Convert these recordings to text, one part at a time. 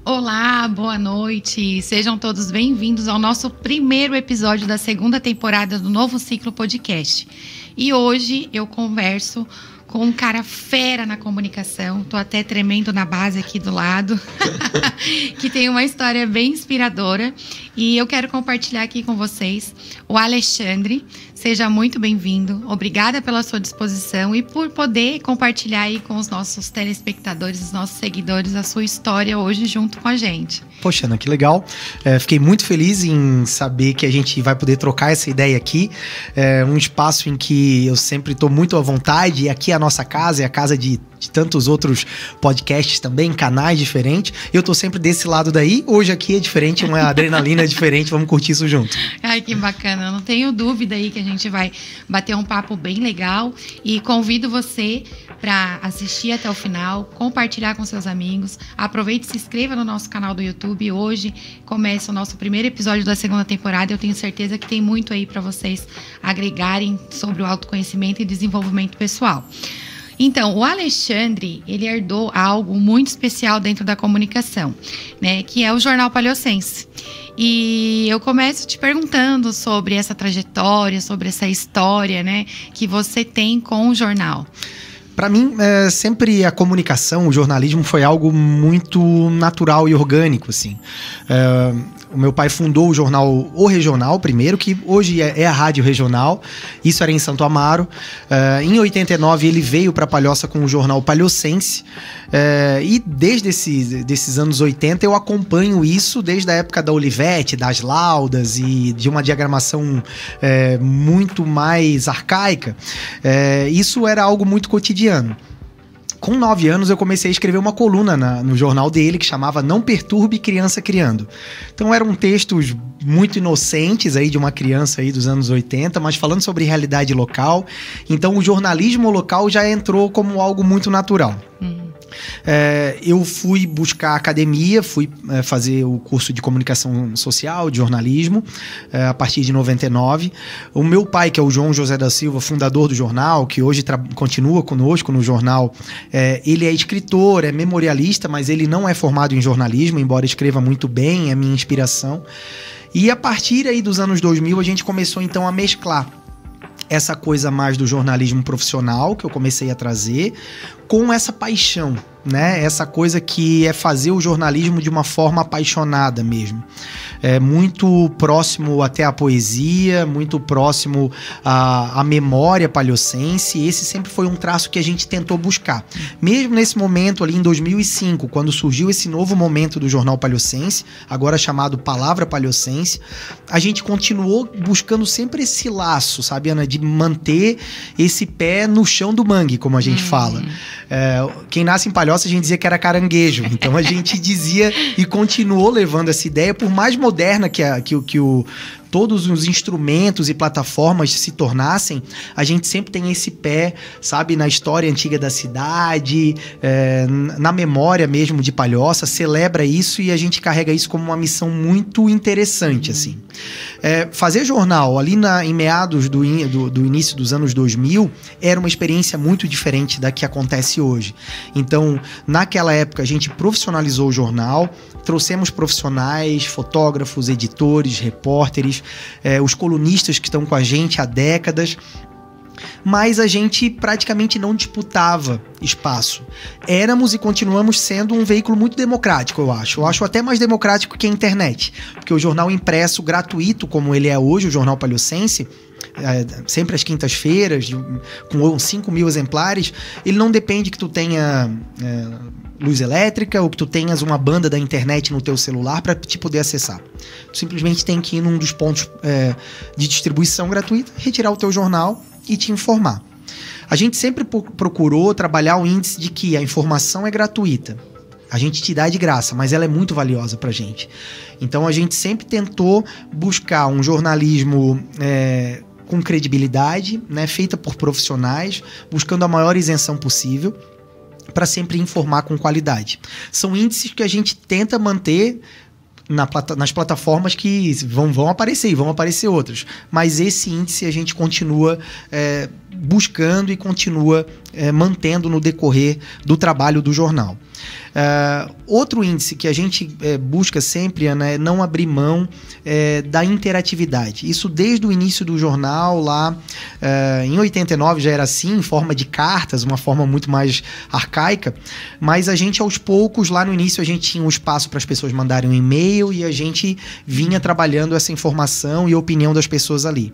Olá, boa noite. Sejam todos bem-vindos ao nosso primeiro episódio da segunda temporada do Novo Ciclo Podcast. E hoje eu converso com um cara fera na comunicação, tô até tremendo na base aqui do lado, que tem uma história bem inspiradora. E eu quero compartilhar aqui com vocês o Alexandre. Seja muito bem-vindo. Obrigada pela sua disposição e por poder compartilhar aí com os nossos telespectadores, os nossos seguidores, a sua história hoje junto com a gente. Poxa, Ana, que legal. Fiquei muito feliz em saber que a gente vai poder trocar essa ideia aqui. Um espaço em que eu sempre estou muito à vontade. E aqui é a nossa casa, é a casa de tantos outros podcasts também, canais diferentes. Eu tô sempre desse lado daí. Hoje aqui é diferente, uma adrenalina diferente. Vamos curtir isso junto. Ai, que bacana. Eu não tenho dúvida aí que a gente vai bater um papo bem legal. E convido você para assistir até o final, compartilhar com seus amigos. Aproveite e se inscreva no nosso canal do YouTube. Hoje começa o nosso primeiro episódio da segunda temporada. Eu tenho certeza que tem muito aí para vocês agregarem sobre o autoconhecimento e desenvolvimento pessoal. Então, o Alexandre, ele herdou algo muito especial dentro da comunicação, né? Que é o Jornal Palhocense. E eu começo te perguntando sobre essa trajetória, sobre essa história, né? Que você tem com o jornal. Para mim, sempre a comunicação, o jornalismo foi algo muito natural e orgânico, assim. O meu pai fundou o jornal O Regional primeiro, que hoje é a Rádio Regional. Isso era em Santo Amaro. Em 89 ele veio para Palhoça com o jornal Palhocense. E desde desses anos 80 eu acompanho isso desde a época da Olivetti, das laudas e de uma diagramação muito mais arcaica. Isso era algo muito cotidiano. Com 9 anos eu comecei a escrever uma coluna no jornal dele que chamava Não Perturbe Criança Criando. Então eram textos muito inocentes aí de uma criança aí dos anos 80, mas falando sobre realidade local. Então o jornalismo local já entrou como algo muito natural. Eu fui buscar academia, fui fazer o curso de comunicação social, de jornalismo, a partir de 99. O meu pai, que é o João José da Silva, fundador do jornal, que hoje continua conosco no jornal, ele é escritor, é memorialista, mas ele não é formado em jornalismo, embora escreva muito bem, é minha inspiração. E a partir aí dos anos 2000, a gente começou então a mesclar essa coisa mais do jornalismo profissional que eu comecei a trazer com essa paixão, né? Essa coisa que é fazer o jornalismo de uma forma apaixonada mesmo. Muito próximo até à poesia, muito próximo à memória palhocense. Esse sempre foi um traço que a gente tentou buscar. Mesmo nesse momento ali em 2005, quando surgiu esse novo momento do Jornal Palhocense, agora chamado Palavra Palhocense, a gente continuou buscando sempre esse laço, sabe, Ana? De manter esse pé no chão do mangue, como a gente fala. Quem nasce em Palhoça, a gente dizia que era caranguejo. Então a gente dizia e continuou levando essa ideia, por mais moderna que todos os instrumentos e plataformas se tornassem, a gente sempre tem esse pé, sabe, na história antiga da cidade, na memória mesmo de Palhoça, celebra isso e a gente carrega isso como uma missão muito interessante, assim. Fazer jornal ali em meados do início dos anos 2000 era uma experiência muito diferente da que acontece hoje. Então, naquela época, a gente profissionalizou o jornal, trouxemos profissionais, fotógrafos, editores, repórteres, os colunistas que estão com a gente há décadas, mas a gente praticamente não disputava espaço. Éramos e continuamos sendo um veículo muito democrático, eu acho. Eu acho até mais democrático que a internet, porque o jornal impresso gratuito, como ele é hoje, o Jornal Palhocense, sempre às quintas-feiras, com 5 mil exemplares, ele não depende que tu tenha luz elétrica ou que tu tenhas uma banda da internet no teu celular para te poder acessar. Tu simplesmente tem que ir num dos pontos de distribuição gratuita, retirar o teu jornal e te informar. A gente sempre procurou trabalhar o índice de que a informação é gratuita. A gente te dá de graça, mas ela é muito valiosa pra gente. Então a gente sempre tentou buscar um jornalismo com credibilidade, né, feita por profissionais, buscando a maior isenção possível, para sempre informar com qualidade. São índices que a gente tenta manter nas plataformas que vão aparecer e vão aparecer outras. Mas esse índice a gente continua buscando e continua mantendo no decorrer do trabalho do jornal. Outro índice que a gente busca sempre, Ana, é não abrir mão da interatividade. Isso desde o início do jornal, lá em 89 já era assim, em forma de cartas, uma forma muito mais arcaica, mas a gente aos poucos, lá no início a gente tinha um espaço para as pessoas mandarem um e-mail e a gente vinha trabalhando essa informação e opinião das pessoas ali.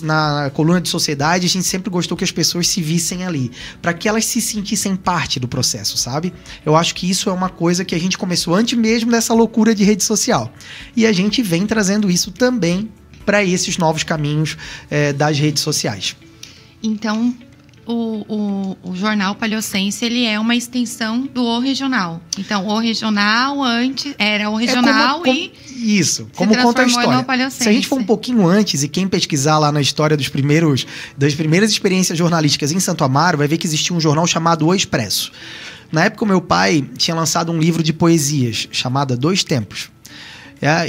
Na coluna de sociedade, a gente sempre gostou que as pessoas se vissem ali, para que elas se sentissem parte do processo, sabe? Eu acho que isso é uma coisa que a gente começou antes mesmo dessa loucura de rede social. E a gente vem trazendo isso também para esses novos caminhos das redes sociais. Então, o Jornal Palhocense, ele é uma extensão do O Regional. Então, O Regional antes era O Regional Isso, como conta a história. Se a gente for um pouquinho antes, e quem pesquisar lá na história das primeiras experiências jornalísticas em Santo Amaro, vai ver que existia um jornal chamado O Expresso. Na época, o meu pai tinha lançado um livro de poesias, chamado Dois Tempos.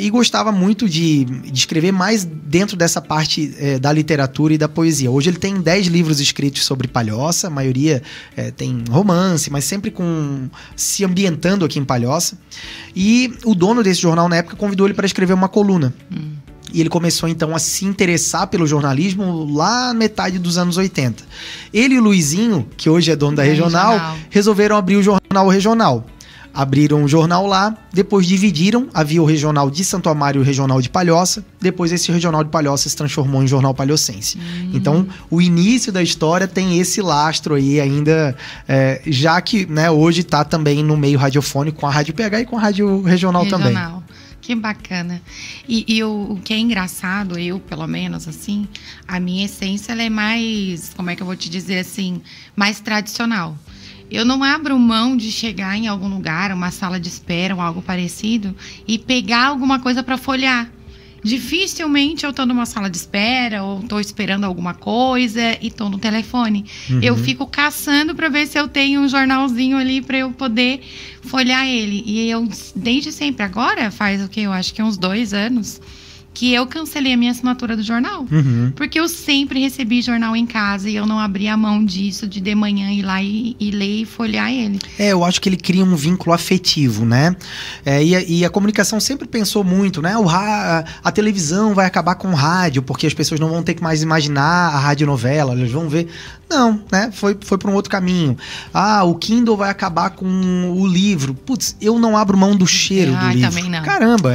E gostava muito de escrever mais dentro dessa parte da literatura e da poesia. Hoje ele tem 10 livros escritos sobre Palhoça, a maioria tem romance, mas sempre se ambientando aqui em Palhoça. E o dono desse jornal, na época, convidou ele para escrever uma coluna. E ele começou, então, a se interessar pelo jornalismo lá na metade dos anos 80. Ele e o Luizinho, que hoje é dono da Regional, resolveram abrir o Jornal Regional. Abriram um jornal lá, depois dividiram, havia o Regional de Santo Amaro e o Regional de Palhoça, depois esse Regional de Palhoça se transformou em Jornal Palhocense. Então, o início da história tem esse lastro aí ainda, já que, né, hoje está também no meio radiofônico com a Rádio PH e com a Rádio Regional também. Que bacana. E o que é engraçado, eu, pelo menos, assim, a minha essência, ela é mais, como é que eu vou te dizer assim, mais tradicional. Eu não abro mão de chegar em algum lugar, uma sala de espera ou algo parecido, e pegar alguma coisa para folhear. Dificilmente eu tô numa sala de espera ou tô esperando alguma coisa e tô no telefone. Eu fico caçando para ver se eu tenho um jornalzinho ali para eu poder folhear ele. E eu, desde sempre, agora faz o que? Eu acho que uns 2 anos, que eu cancelei a minha assinatura do jornal. Porque eu sempre recebi jornal em casa e eu não abri a mão disso de manhã ir lá e ler e folhear ele. Eu acho que ele cria um vínculo afetivo, né? E a comunicação sempre pensou muito, né? A televisão vai acabar com o rádio, porque as pessoas não vão ter que mais imaginar a radionovela, elas vão ver. Não, né? Foi para um outro caminho. O Kindle vai acabar com o livro. Putz, eu não abro mão do cheiro do livro. Também não. Caramba,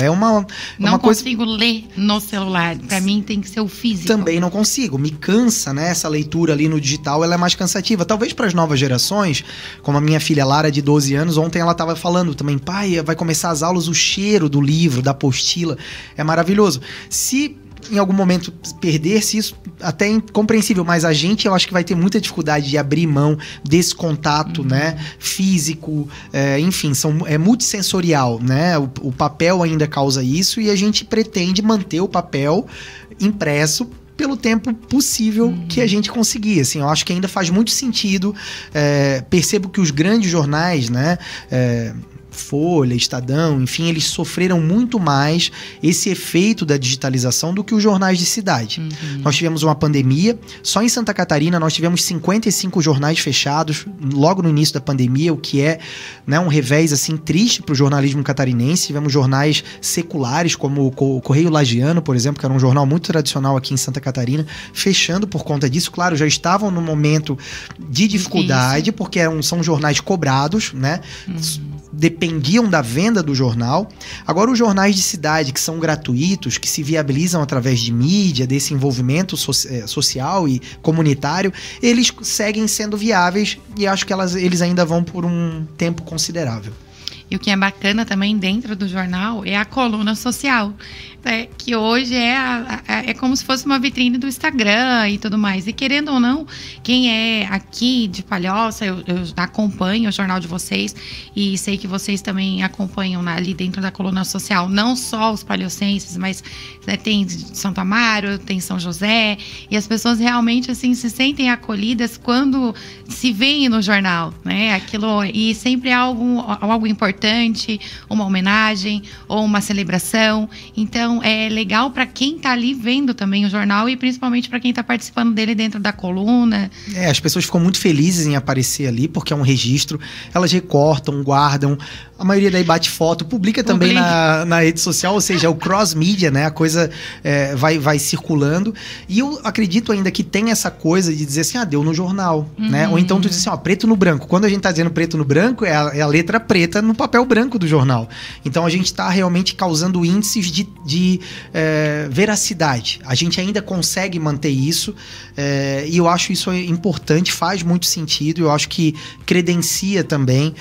não consigo ler no celular. Pra mim tem que ser o físico. Também não consigo. Me cansa, né? Essa leitura ali no digital, ela é mais cansativa. Talvez para as novas gerações, como a minha filha Lara, de 12 anos, ontem ela tava falando também, pai, vai começar as aulas, o cheiro do livro, da apostila, é maravilhoso. Se em algum momento perder-se isso, até é incompreensível, mas a gente, eu acho que vai ter muita dificuldade de abrir mão desse contato, né, físico, enfim, é multissensorial, né, o papel ainda causa isso e a gente pretende manter o papel impresso pelo tempo possível que a gente conseguir, assim, eu acho que ainda faz muito sentido, percebo que os grandes jornais, né, Folha, Estadão, enfim, eles sofreram muito mais esse efeito da digitalização do que os jornais de cidade. Nós tivemos uma pandemia, só em Santa Catarina nós tivemos 55 jornais fechados logo no início da pandemia, o que é, né, um revés assim triste para o jornalismo catarinense. Tivemos jornais seculares como o Correio Lagiano, por exemplo, que era um jornal muito tradicional aqui em Santa Catarina, fechando por conta disso. Claro, já estavam num momento de dificuldade, porque são jornais cobrados, né? Dependiam da venda do jornal. Agora, os jornais de cidade, que são gratuitos, que se viabilizam através de mídia, desse envolvimento social e comunitário, eles seguem sendo viáveis e acho que eles ainda vão por um tempo considerável. E o que é bacana também dentro do jornal é a coluna social, que hoje é como se fosse uma vitrine do Instagram e tudo mais. E querendo ou não, quem é aqui de Palhoça, eu acompanho o jornal de vocês e sei que vocês também acompanham ali dentro da coluna social, não só os palhocenses, mas tem Santo Amaro, tem São José, e as pessoas realmente assim se sentem acolhidas quando se veem no jornal, né? Aquilo, e sempre é algo importante, uma homenagem ou uma celebração. Então, Então, é legal para quem tá ali vendo também o jornal e principalmente para quem tá participando dele dentro da coluna. As pessoas ficam muito felizes em aparecer ali, porque é um registro. Elas recortam, guardam. A maioria daí bate foto, publica também na rede social, ou seja, é o cross-mídia, né? A coisa vai circulando. E eu acredito ainda que tem essa coisa de dizer assim, deu no jornal, né? Ou então tu diz assim, preto no branco. Quando a gente tá dizendo preto no branco, é a letra preta no papel branco do jornal. Então a gente tá realmente causando índices de veracidade. A gente ainda consegue manter isso, e eu acho isso importante, faz muito sentido. Eu acho que credencia também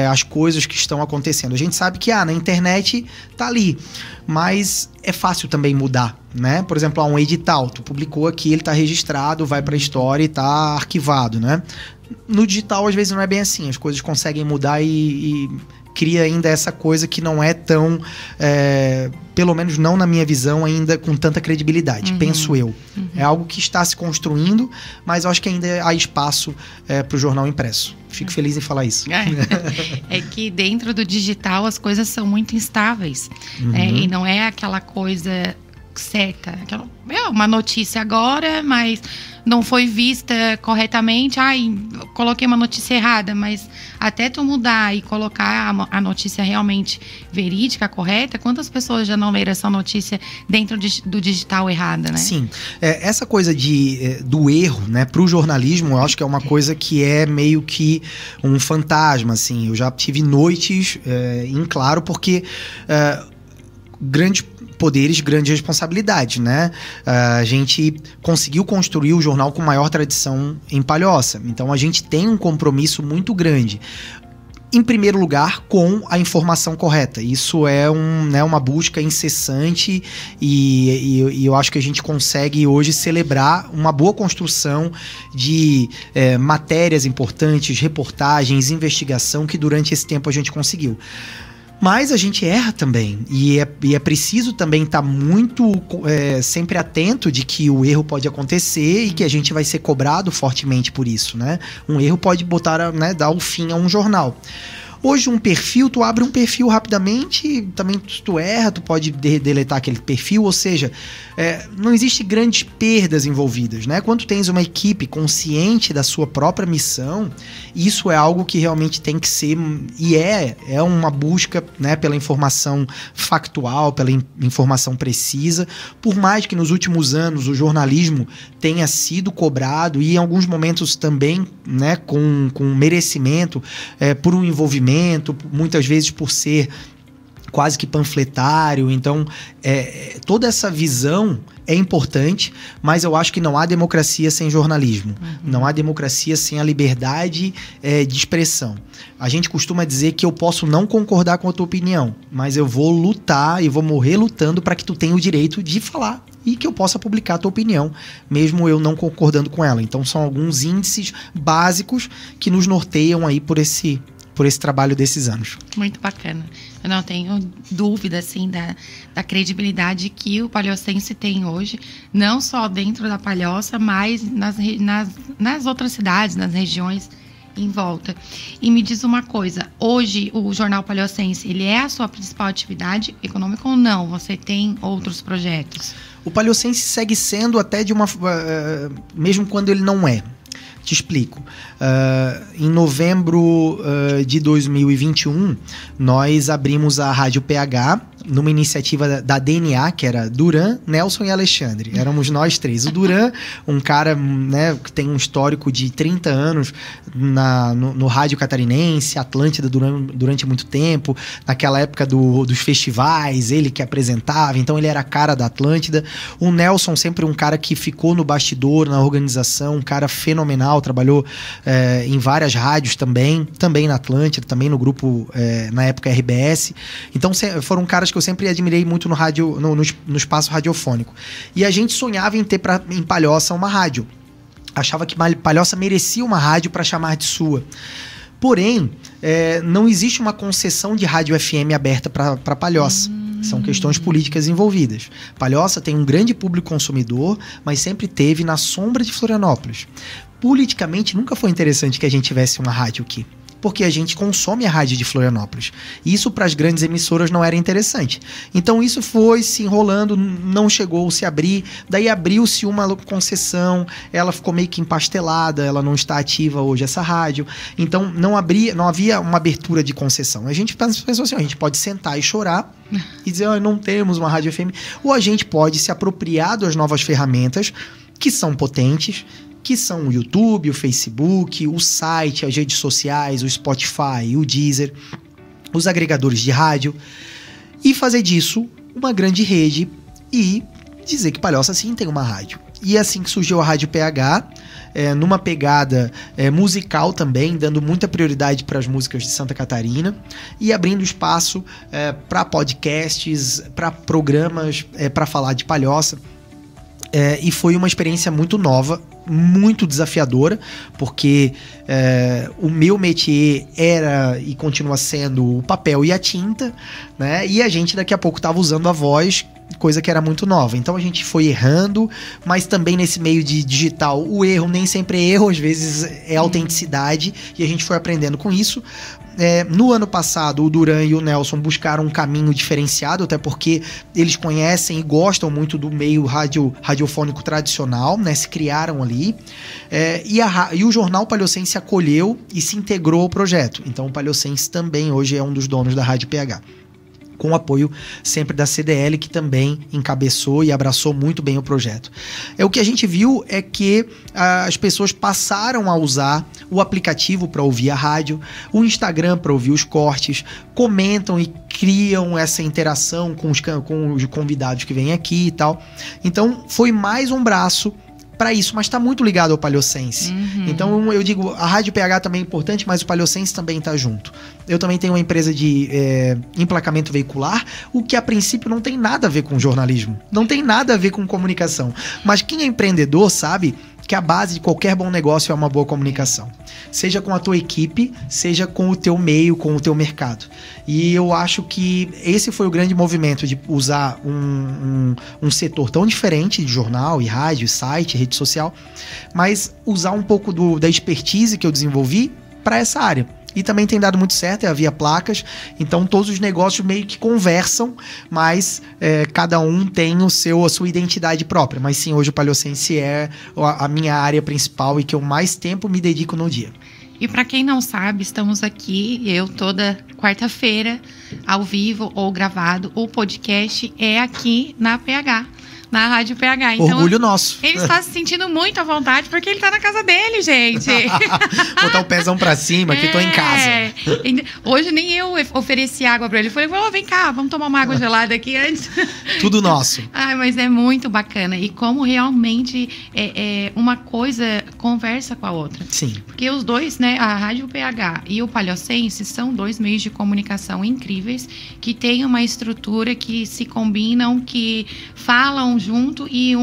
as coisas que estão acontecendo. A gente sabe que na internet tá ali, mas é fácil também mudar, né? Por exemplo, um edital, tu publicou aqui, ele tá registrado, vai pra história e tá arquivado, né? No digital, às vezes, não é bem assim. As coisas conseguem mudar e cria ainda essa coisa que não é tão, pelo menos não na minha visão, ainda com tanta credibilidade, penso eu. É algo que está se construindo, mas eu acho que ainda há espaço para o jornal impresso. Fico feliz em falar isso. É que dentro do digital as coisas são muito instáveis. E não é aquela coisa certa. É uma notícia agora, mas não foi vista corretamente. Coloquei uma notícia errada, mas até tu mudar e colocar a notícia realmente verídica, correta, quantas pessoas já não leram essa notícia dentro do digital errada, né? Sim. Essa coisa do erro, né, pro jornalismo, eu acho que é uma coisa que é meio que um fantasma, assim. Eu já tive noites em claro, porque grandes poderes, grandes responsabilidades, né? A gente conseguiu construir o jornal com maior tradição em Palhoça. Então, a gente tem um compromisso muito grande. Em primeiro lugar, com a informação correta. Isso é uma busca incessante e eu acho que a gente consegue hoje celebrar uma boa construção de matérias importantes, reportagens, investigação que durante esse tempo a gente conseguiu. Mas a gente erra também, e é preciso também estar muito sempre atento de que o erro pode acontecer e que a gente vai ser cobrado fortemente por isso, né? Um erro pode dar o fim a um jornal. Hoje tu abre um perfil rapidamente, também tu erra, tu pode deletar aquele perfil, ou seja, não existe grandes perdas envolvidas, né? Quando tu tens uma equipe consciente da sua própria missão, isso é algo que realmente tem que ser, e é uma busca, né, pela informação factual, pela informação precisa, por mais que nos últimos anos o jornalismo tenha sido cobrado, e em alguns momentos também, né, com merecimento, por um envolvimento, muitas vezes por ser quase que panfletário. Então, toda essa visão é importante, mas eu acho que não há democracia sem jornalismo. Não há democracia sem a liberdade de expressão. A gente costuma dizer que eu posso não concordar com a tua opinião, mas eu vou lutar e vou morrer lutando para que tu tenha o direito de falar e que eu possa publicar a tua opinião, mesmo eu não concordando com ela. Então, são alguns índices básicos que nos norteiam aí por esse trabalho desses anos. Muito bacana. Eu não tenho dúvida, assim, da credibilidade que o palhocense tem hoje, não só dentro da Palhoça, mas nas outras cidades, nas regiões em volta. E me diz uma coisa, hoje o Jornal Palhocense, ele é a sua principal atividade econômica ou não? Você tem outros projetos? O Palhocense segue sendo até mesmo quando ele não é. Te explico. Em novembro de 2021, nós abrimos a Rádio PH numa iniciativa da DNA, que era Duran, Nelson e Alexandre. Éramos nós três. O Duran, um cara, né, que tem um histórico de 30 anos no rádio catarinense, Atlântida durante muito tempo, naquela época dos festivais, ele que apresentava, então ele era a cara da Atlântida. O Nelson, sempre um cara que ficou no bastidor, na organização, um cara fenomenal, trabalhou em várias rádios também na Atlântida, também no grupo, na época, RBS. Então foram caras que eu sempre admirei muito no rádio, no espaço radiofônico. E a gente sonhava em ter em Palhoça uma rádio. Achava que Palhoça merecia uma rádio para chamar de sua. Porém, não existe uma concessão de rádio FM aberta para Palhoça. São questões políticas envolvidas. Palhoça tem um grande público consumidor, mas sempre teve na sombra de Florianópolis. Politicamente, nunca foi interessante que a gente tivesse uma rádio aqui. porque a gente consome a rádio de Florianópolis. E isso para as grandes emissoras não era interessante. Então isso foi se enrolando, não chegou a se abrir, daí abriu-se uma concessão, ela ficou meio que empastelada, ela não está ativa hoje, essa rádio. Então não havia uma abertura de concessão. A gente pensou assim, a gente pode sentar e chorar e dizer, não temos uma rádio FM, ou a gente pode se apropriar das novas ferramentas que são potentes, que são o YouTube, o Facebook, o site, as redes sociais, o Spotify, o Deezer, os agregadores de rádio, e fazer disso uma grande rede e dizer que Palhoça sim tem uma rádio. E é assim que surgiu a Rádio PH, numa pegada musical também, dando muita prioridade para as músicas de Santa Catarina e abrindo espaço para podcasts, para programas, para falar de Palhoça. E foi uma experiência muito nova, muito desafiadora, porque o meu métier era e continua sendo o papel e a tinta, né? E a gente daqui a pouco estava usando a voz, coisa que era muito nova. Então a gente foi errando, mas também nesse meio de digital, o erro nem sempre é erro, às vezes é autenticidade, e a gente foi aprendendo com isso. No ano passado, o Duran e o Nelson buscaram um caminho diferenciado, até porque eles conhecem e gostam muito do meio radiofônico tradicional, né? Se criaram ali. E o Jornal Palhocense acolheu e se integrou ao projeto. Então o Palhocense também hoje é um dos donos da Rádio PH. Com o apoio sempre da CDL, que também encabeçou e abraçou muito bem o projeto. O que a gente viu é que as pessoas passaram a usar o aplicativo para ouvir a rádio, o Instagram para ouvir os cortes, comentam e criam essa interação com os convidados que vêm aqui e tal. Então foi mais um braço para isso, mas está muito ligado ao Palhocense. Então eu digo, a Rádio PH também é importante, mas o Palhocense também está junto. Eu também tenho uma empresa de emplacamento veicular, o que a princípio não tem nada a ver com jornalismo, não tem nada a ver com comunicação. Mas quem é empreendedor sabe que a base de qualquer bom negócio é uma boa comunicação. Seja com a tua equipe, seja com o teu meio, com o teu mercado. E eu acho que esse foi o grande movimento de usar um setor tão diferente de jornal e rádio, site, rede social, mas usar um pouco da expertise que eu desenvolvi para essa área. E também tem dado muito certo, é a Via Placas, então todos os negócios meio que conversam, mas cada um tem a sua identidade própria. Mas sim, hoje o Palhocense é a minha área principal e que eu mais tempo me dedico no dia. E para quem não sabe, estamos aqui, eu toda quarta-feira, ao vivo ou gravado, o podcast é aqui na PH. Na Rádio PH. Então, orgulho nosso. Ele está se sentindo muito à vontade porque ele está na casa dele, gente. Botar o pezão pra cima, que tô em casa. Hoje nem eu ofereci água para ele. Falei, vem cá, vamos tomar uma água gelada aqui antes. Tudo nosso. Mas é muito bacana. E como realmente uma coisa conversa com a outra. Sim. Porque os dois, né, a Rádio PH e o Palhocense são dois meios de comunicação incríveis que têm uma estrutura que se combinam, que falam junto e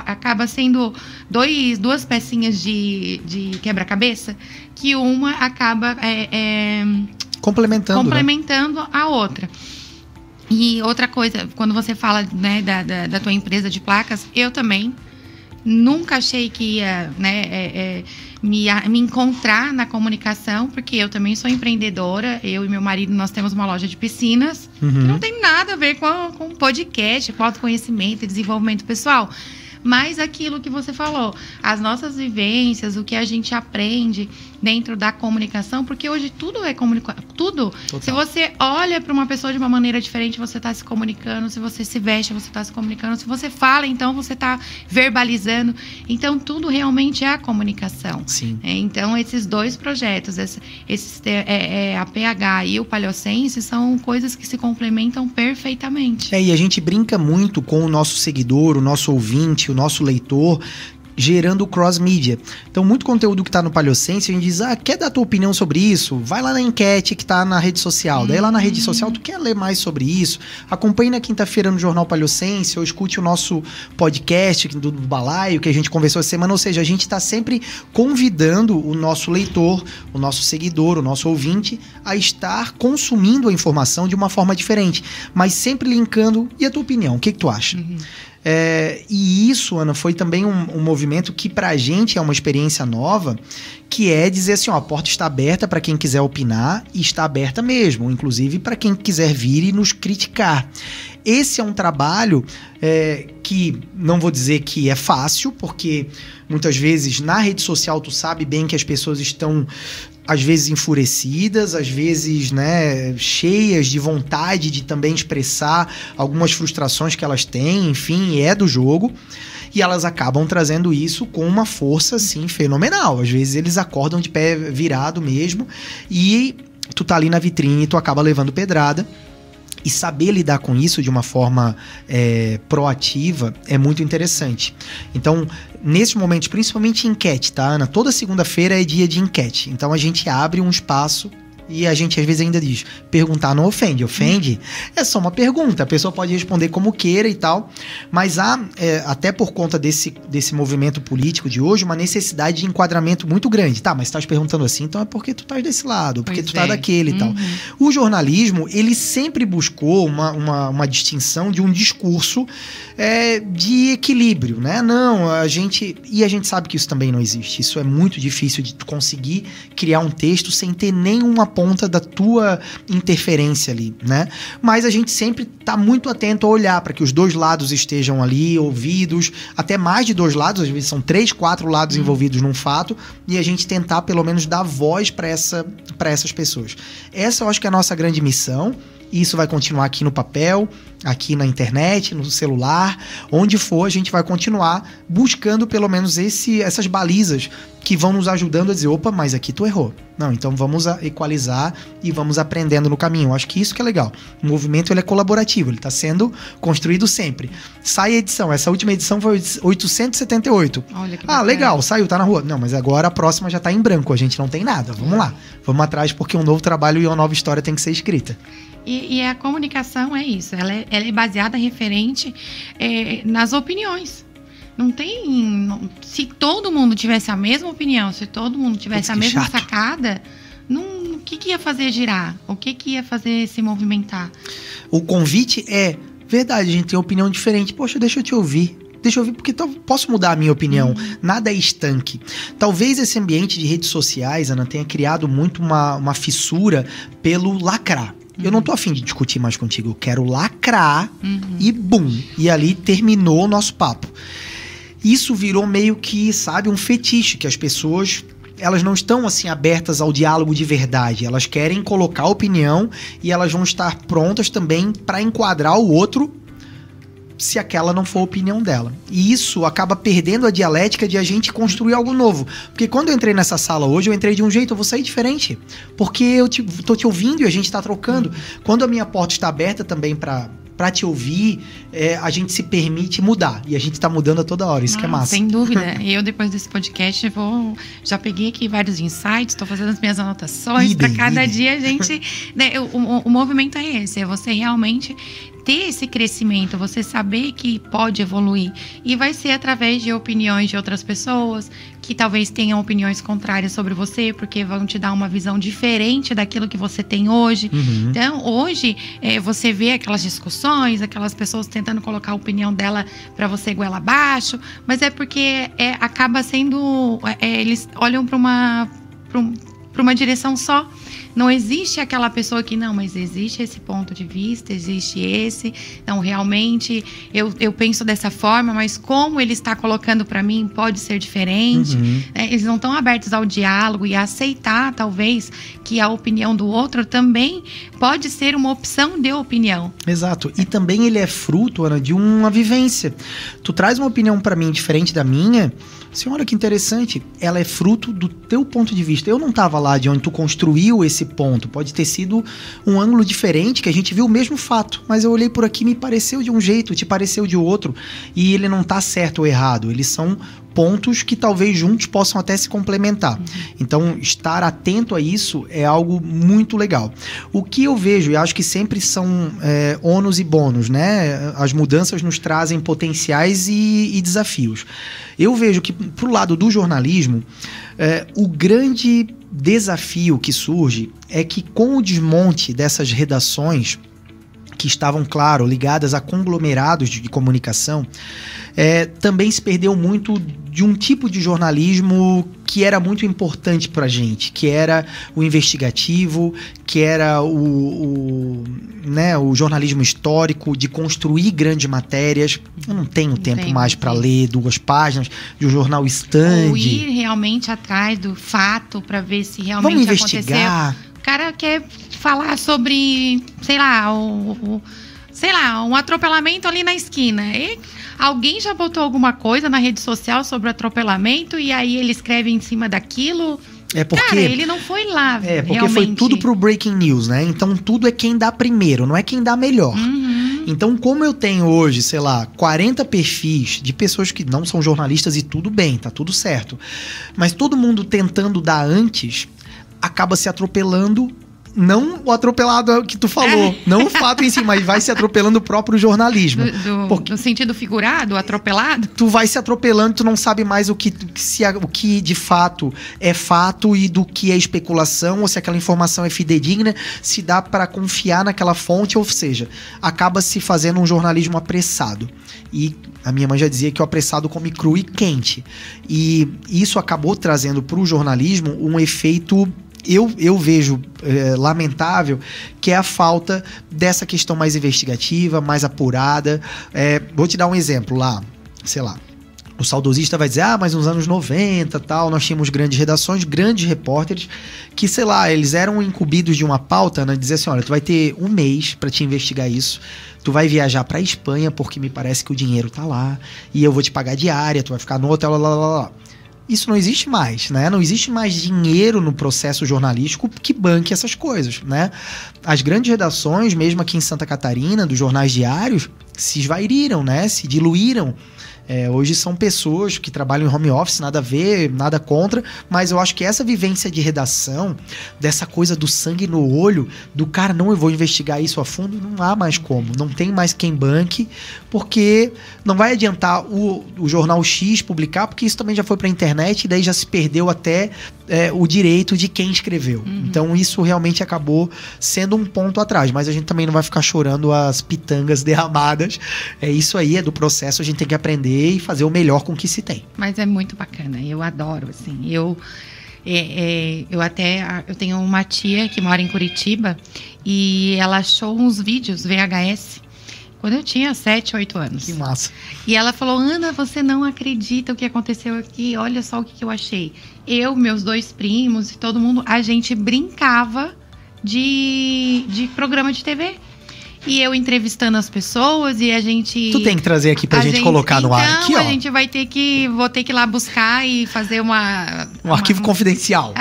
acaba sendo duas pecinhas de quebra-cabeça que uma acaba complementando né? a outra. E outra coisa, quando você fala, né, da tua empresa de placas, eu também nunca achei que ia, né, me encontrar na comunicação, porque eu também sou empreendedora. Eu e meu marido, nós temos uma loja de piscinas, que não tem nada a ver com podcast, com autoconhecimento e desenvolvimento pessoal. Mas aquilo que você falou, as nossas vivências, o que a gente aprende dentro da comunicação, porque hoje tudo é comunicação, tudo. Total. Se você olha para uma pessoa de uma maneira diferente, você está se comunicando. Se você se veste, você está se comunicando. Se você fala, então você está verbalizando. Então tudo realmente é a comunicação. Sim. Então esses dois projetos, a PH e o Palhocense, são coisas que se complementam perfeitamente. E a gente brinca muito com o nosso seguidor, o nosso ouvinte, o nosso leitor, gerando cross-mídia. Então, muito conteúdo que está no Palhocense, a gente diz, quer dar a tua opinião sobre isso? Vai lá na enquete que está na rede social. Daí lá na rede social, tu quer ler mais sobre isso? Acompanhe na quinta-feira no Jornal Palhocense, ou escute o nosso podcast do Balaio, que a gente conversou essa semana. Ou seja, a gente está sempre convidando o nosso leitor, o nosso seguidor, o nosso ouvinte, a estar consumindo a informação de uma forma diferente, mas sempre linkando. E a tua opinião? O que tu acha? E isso, Ana, foi também um movimento que pra gente é uma experiência nova, que é dizer assim, ó, a porta está aberta para quem quiser opinar e está aberta mesmo, inclusive para quem quiser vir e nos criticar. Esse é um trabalho que não vou dizer que é fácil, porque muitas vezes na rede social tu sabe bem que as pessoas estão às vezes enfurecidas, às vezes, né, cheias de vontade de também expressar algumas frustrações que elas têm, enfim, é do jogo. E elas acabam trazendo isso com uma força, assim, fenomenal. Às vezes eles acordam de pé virado mesmo e tu tá ali na vitrine e tu acaba levando pedrada. E saber lidar com isso de uma forma proativa é muito interessante. Então, nesses momentos, principalmente enquete, tá, Ana? Toda segunda-feira é dia de enquete. Então, a gente abre um espaço e a gente às vezes ainda diz, perguntar não ofende. Ofende? É só uma pergunta, a pessoa pode responder como queira e tal, mas há, até por conta desse movimento político de hoje, uma necessidade de enquadramento muito grande. Tá, mas estás perguntando assim, então é porque tu estás desse lado, porque tu tá daquele e tal. O jornalismo, ele sempre buscou uma distinção de um discurso de equilíbrio, né? Não, a gente sabe que isso também não existe. Isso é muito difícil de tu conseguir criar um texto sem ter nenhuma ponta da tua interferência ali, né? Mas a gente sempre tá muito atento a olhar para que os dois lados estejam ali, ouvidos, até mais de dois lados, às vezes são 3, 4 lados envolvidos num fato, e a gente tentar pelo menos dar voz para essas pessoas. Essa eu acho que é a nossa grande missão. E isso vai continuar aqui no papel, aqui na internet, no celular, onde for, a gente vai continuar buscando pelo menos essas balizas que vão nos ajudando a dizer, opa, mas aqui tu errou. Não, então vamos equalizar e vamos aprendendo no caminho. Eu acho que isso que é legal. O movimento ele é colaborativo, ele está sendo construído sempre. Sai a edição, essa última edição foi 878. Olha que bacana. Legal, saiu, tá na rua. Não, mas agora a próxima já tá em branco, a gente não tem nada. Vamos lá, vamos atrás porque um novo trabalho e uma nova história tem que ser escrita. E a comunicação é isso, ela é baseada referente nas opiniões. Não tem... se todo mundo tivesse a mesma opinião, se todo mundo tivesse a mesma sacada, o que ia fazer girar? O que ia fazer se movimentar? O convite é, verdade, a gente tem opinião diferente. Poxa, deixa eu te ouvir. Deixa eu ouvir, porque posso mudar a minha opinião. Nada é estanque. Talvez esse ambiente de redes sociais, Ana, tenha criado muito uma fissura pelo lacrar. Eu não tô afim de discutir mais contigo, eu quero lacrar e bum, e ali terminou o nosso papo. Isso virou meio que, sabe, um fetiche, que as pessoas, elas não estão assim abertas ao diálogo de verdade, elas querem colocar opinião e elas vão estar prontas também para enquadrar o outro se aquela não for a opinião dela. E isso acaba perdendo a dialética de a gente construir algo novo. Porque quando eu entrei nessa sala hoje, eu entrei de um jeito, eu vou sair diferente. Porque eu tô te ouvindo e a gente tá trocando. Quando a minha porta está aberta também para te ouvir, a gente se permite mudar. E a gente tá mudando a toda hora, isso que é massa. Sem dúvida. Eu, depois desse podcast, já peguei aqui vários insights, tô fazendo as minhas anotações. Para cada dia a gente... né, o movimento é esse, é você realmente ter esse crescimento, você saber que pode evoluir. E vai ser através de opiniões de outras pessoas, que talvez tenham opiniões contrárias sobre você, porque vão te dar uma visão diferente daquilo que você tem hoje. Então, hoje, você vê aquelas discussões, aquelas pessoas tentando colocar a opinião dela para você goela abaixo, mas é porque acaba sendo... eles olham para uma direção só. Não existe aquela pessoa que, não, mas existe esse ponto de vista, existe esse. Então, realmente, eu penso dessa forma, mas como ele está colocando para mim pode ser diferente. Eles não estão abertos ao diálogo e a aceitar, talvez, que a opinião do outro também pode ser uma opção de opinião. Exato. E também ele é fruto, Ana, de uma vivência. Tu traz uma opinião para mim diferente da minha... Assim, olha que interessante, ela é fruto do teu ponto de vista. Eu não estava lá de onde tu construiu esse ponto. Pode ter sido um ângulo diferente, que a gente viu o mesmo fato. Mas eu olhei por aqui, me pareceu de um jeito, te pareceu de outro. E ele não tá certo ou errado. Eles são pontos que talvez juntos possam até se complementar. Então, estar atento a isso é algo muito legal. O que eu vejo, e acho que sempre são ônus e bônus, né? As mudanças nos trazem potenciais e desafios. Eu vejo que, pro lado do jornalismo, o grande desafio que surge é que, com o desmonte dessas redações que estavam, claro, ligadas a conglomerados de comunicação, também se perdeu muito de um tipo de jornalismo que era muito importante pra gente, que era o investigativo, que era o jornalismo histórico, de construir grandes matérias. Eu não tenho tempo mais para ler 2 páginas de um jornal stand. Ou ir realmente atrás do fato para ver se realmente Vamos investigar. aconteceu. O cara quer falar sobre, sei lá, um atropelamento ali na esquina. E alguém já botou alguma coisa na rede social sobre o atropelamento e aí ele escreve em cima daquilo. Cara, ele não foi lá, porque realmente. foi tudo pro breaking news, né? Então tudo é quem dá primeiro, não é quem dá melhor. Então, como eu tenho hoje, sei lá, 40 perfis de pessoas que não são jornalistas e tudo bem, tá tudo certo. Mas todo mundo tentando dar antes, acaba se atropelando. Não o atropelado que tu falou, não o fato em si, mas vai se atropelando o próprio jornalismo. No sentido figurado, atropelado? Tu vai se atropelando, tu não sabe mais o que de fato é fato e do que é especulação, ou se aquela informação é fidedigna, se dá para confiar naquela fonte, ou seja, acaba se fazendo um jornalismo apressado. E a minha mãe já dizia que o apressado come cru e quente. E isso acabou trazendo para o jornalismo um efeito... Eu vejo lamentável, que é a falta dessa questão mais investigativa, mais apurada. Vou te dar um exemplo lá, sei lá. O saudosista vai dizer, mas nos anos 90 tal, nós tínhamos grandes redações, grandes repórteres, que, sei lá, eles eram incumbidos de uma pauta, né? Dizer assim, olha, tu vai ter 1 mês para te investigar isso, tu vai viajar pra Espanha, porque me parece que o dinheiro tá lá, e eu vou te pagar diária, tu vai ficar no hotel, lá. Isso não existe mais, né? Não existe mais dinheiro no processo jornalístico que banque essas coisas, né? As grandes redações, mesmo aqui em Santa Catarina, dos jornais diários, se esvairiram, né? Se diluíram. Hoje são pessoas que trabalham em home office, nada a ver, nada contra, mas eu acho que essa vivência de redação, dessa coisa do sangue no olho, do cara, não, eu vou investigar isso a fundo, não há mais como, não tem mais quem banque, porque não vai adiantar o jornal X publicar, porque isso também já foi pra internet e daí já se perdeu até o direito de quem escreveu. Então isso realmente acabou sendo um ponto atrás, mas a gente também não vai ficar chorando as pitangas derramadas. Isso aí, é do processo, a gente tem que aprender e fazer o melhor com o que se tem. Mas é muito bacana, eu adoro, assim, eu tenho uma tia que mora em Curitiba e ela achou uns vídeos VHS quando eu tinha 7, 8 anos. Que massa. E ela falou, Ana, você não acredita o que aconteceu aqui, olha só o que eu achei. Eu, meus 2 primos e todo mundo, a gente brincava de programa de TV. E eu entrevistando as pessoas e a gente... Tu tem que trazer aqui pra gente colocar no ar. Aqui, ó. A gente vou ter que ir lá buscar e fazer um arquivo confidencial.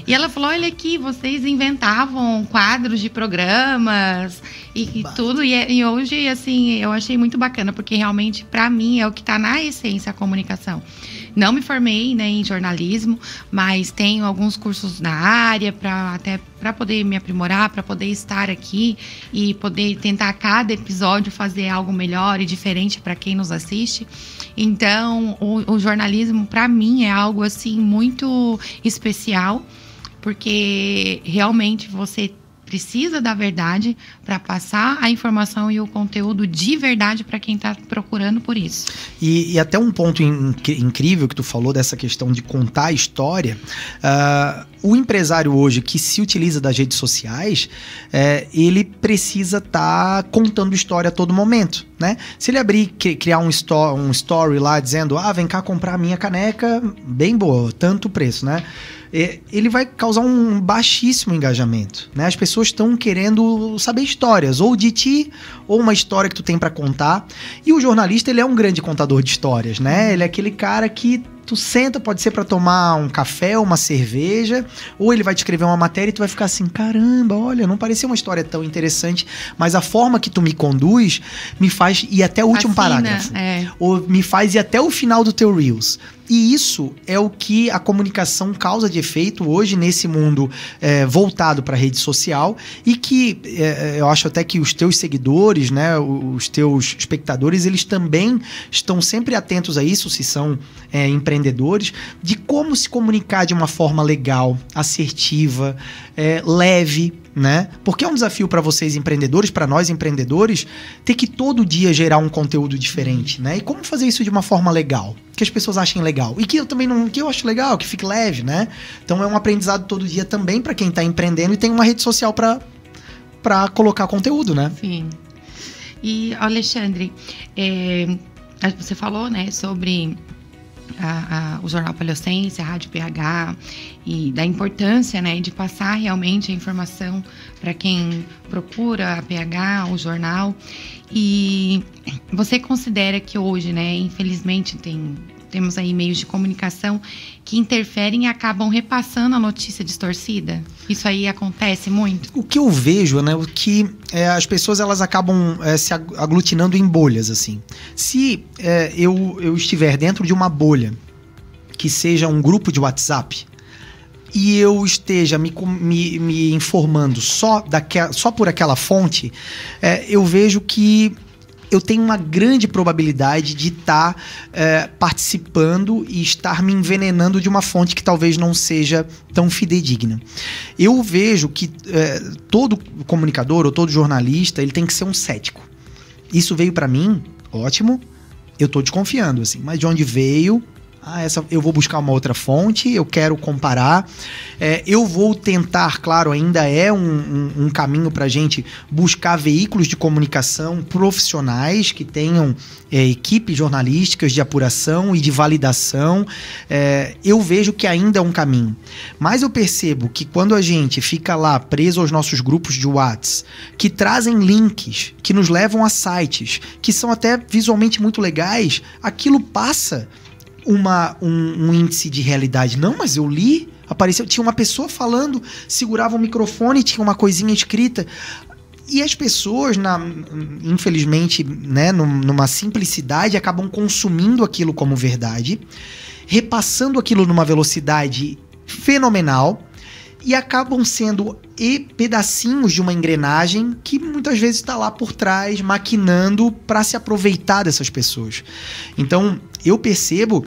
E ela falou, olha aqui, vocês inventavam quadros de programas e tudo. E hoje, assim, eu achei muito bacana, porque realmente, pra mim, é o que tá na essência, a comunicação. Não me formei, né, em jornalismo, mas tenho alguns cursos na área para poder me aprimorar, para poder estar aqui e poder tentar cada episódio fazer algo melhor e diferente para quem nos assiste. Então, o jornalismo para mim é algo assim muito especial, porque realmente você precisa da verdade para passar a informação e o conteúdo de verdade para quem está procurando por isso. E até um ponto incrível que tu falou dessa questão de contar a história. O empresário hoje que se utiliza das redes sociais, ele precisa estar contando história a todo momento, né? Se ele criar um story lá dizendo, vem cá comprar a minha caneca, bem boa, tanto preço, né? Ele vai causar um baixíssimo engajamento, né? As pessoas estão querendo saber histórias, ou de ti, ou uma história que tu tem para contar. E o jornalista, ele é um grande contador de histórias, né? Ele é aquele cara que tu senta, pode ser para tomar um café, uma cerveja, ou ele vai te escrever uma matéria e tu vai ficar assim, caramba, olha, não parecia uma história tão interessante, mas a forma que tu me conduz me faz ir até o último parágrafo, ou me faz ir até o final do teu Reels. E isso é o que a comunicação causa de efeito hoje nesse mundo voltado para a rede social, e que eu acho até que os teus seguidores, né, os teus espectadores, eles também estão sempre atentos a isso, se são empreendedores, de como se comunicar de uma forma legal, assertiva, leve, né? Porque é um desafio para vocês empreendedores, para nós empreendedores, ter que todo dia gerar um conteúdo diferente, né? E como fazer isso de uma forma legal, que as pessoas achem legal e que eu também não, que eu acho legal, que fique leve, né? Então é um aprendizado todo dia também para quem tá empreendendo e tem uma rede social para colocar conteúdo, né? Sim. E Alexandre, você falou, né, sobre o Jornal Paleocência, a Rádio PH, e da importância, né, de passar realmente a informação para quem procura a PH, o jornal. E você considera que hoje, né, infelizmente temos aí meios de comunicação que interferem e acabam repassando a notícia distorcida? Isso aí acontece muito? O que eu vejo, né, que as pessoas elas acabam se aglutinando em bolhas, assim. Se eu estiver dentro de uma bolha, que seja um grupo de WhatsApp, e eu esteja me informando só por aquela fonte, eu vejo que eu tenho uma grande probabilidade de estar participando e estar me envenenando de uma fonte que talvez não seja tão fidedigna. Eu vejo que todo comunicador ou todo jornalista, ele tem que ser um cético. Isso veio para mim, ótimo, eu tô desconfiando, assim, mas de onde veio? Eu vou buscar uma outra fonte, eu quero comparar, eu vou tentar, claro, ainda é um caminho para a gente buscar veículos de comunicação profissionais que tenham equipes jornalísticas de apuração e de validação. Eu vejo que ainda é um caminho, mas eu percebo que quando a gente fica lá preso aos nossos grupos de WhatsApp, que trazem links, que nos levam a sites, que são até visualmente muito legais, aquilo passa um índice de realidade. Não, mas eu li, apareceu, tinha uma pessoa falando, segurava o microfone, tinha uma coisinha escrita. E as pessoas, infelizmente, né, numa simplicidade, acabam consumindo aquilo como verdade, repassando aquilo numa velocidade fenomenal e acabam sendo pedacinhos de uma engrenagem que muitas vezes está lá por trás, maquinando para se aproveitar dessas pessoas. Então, eu percebo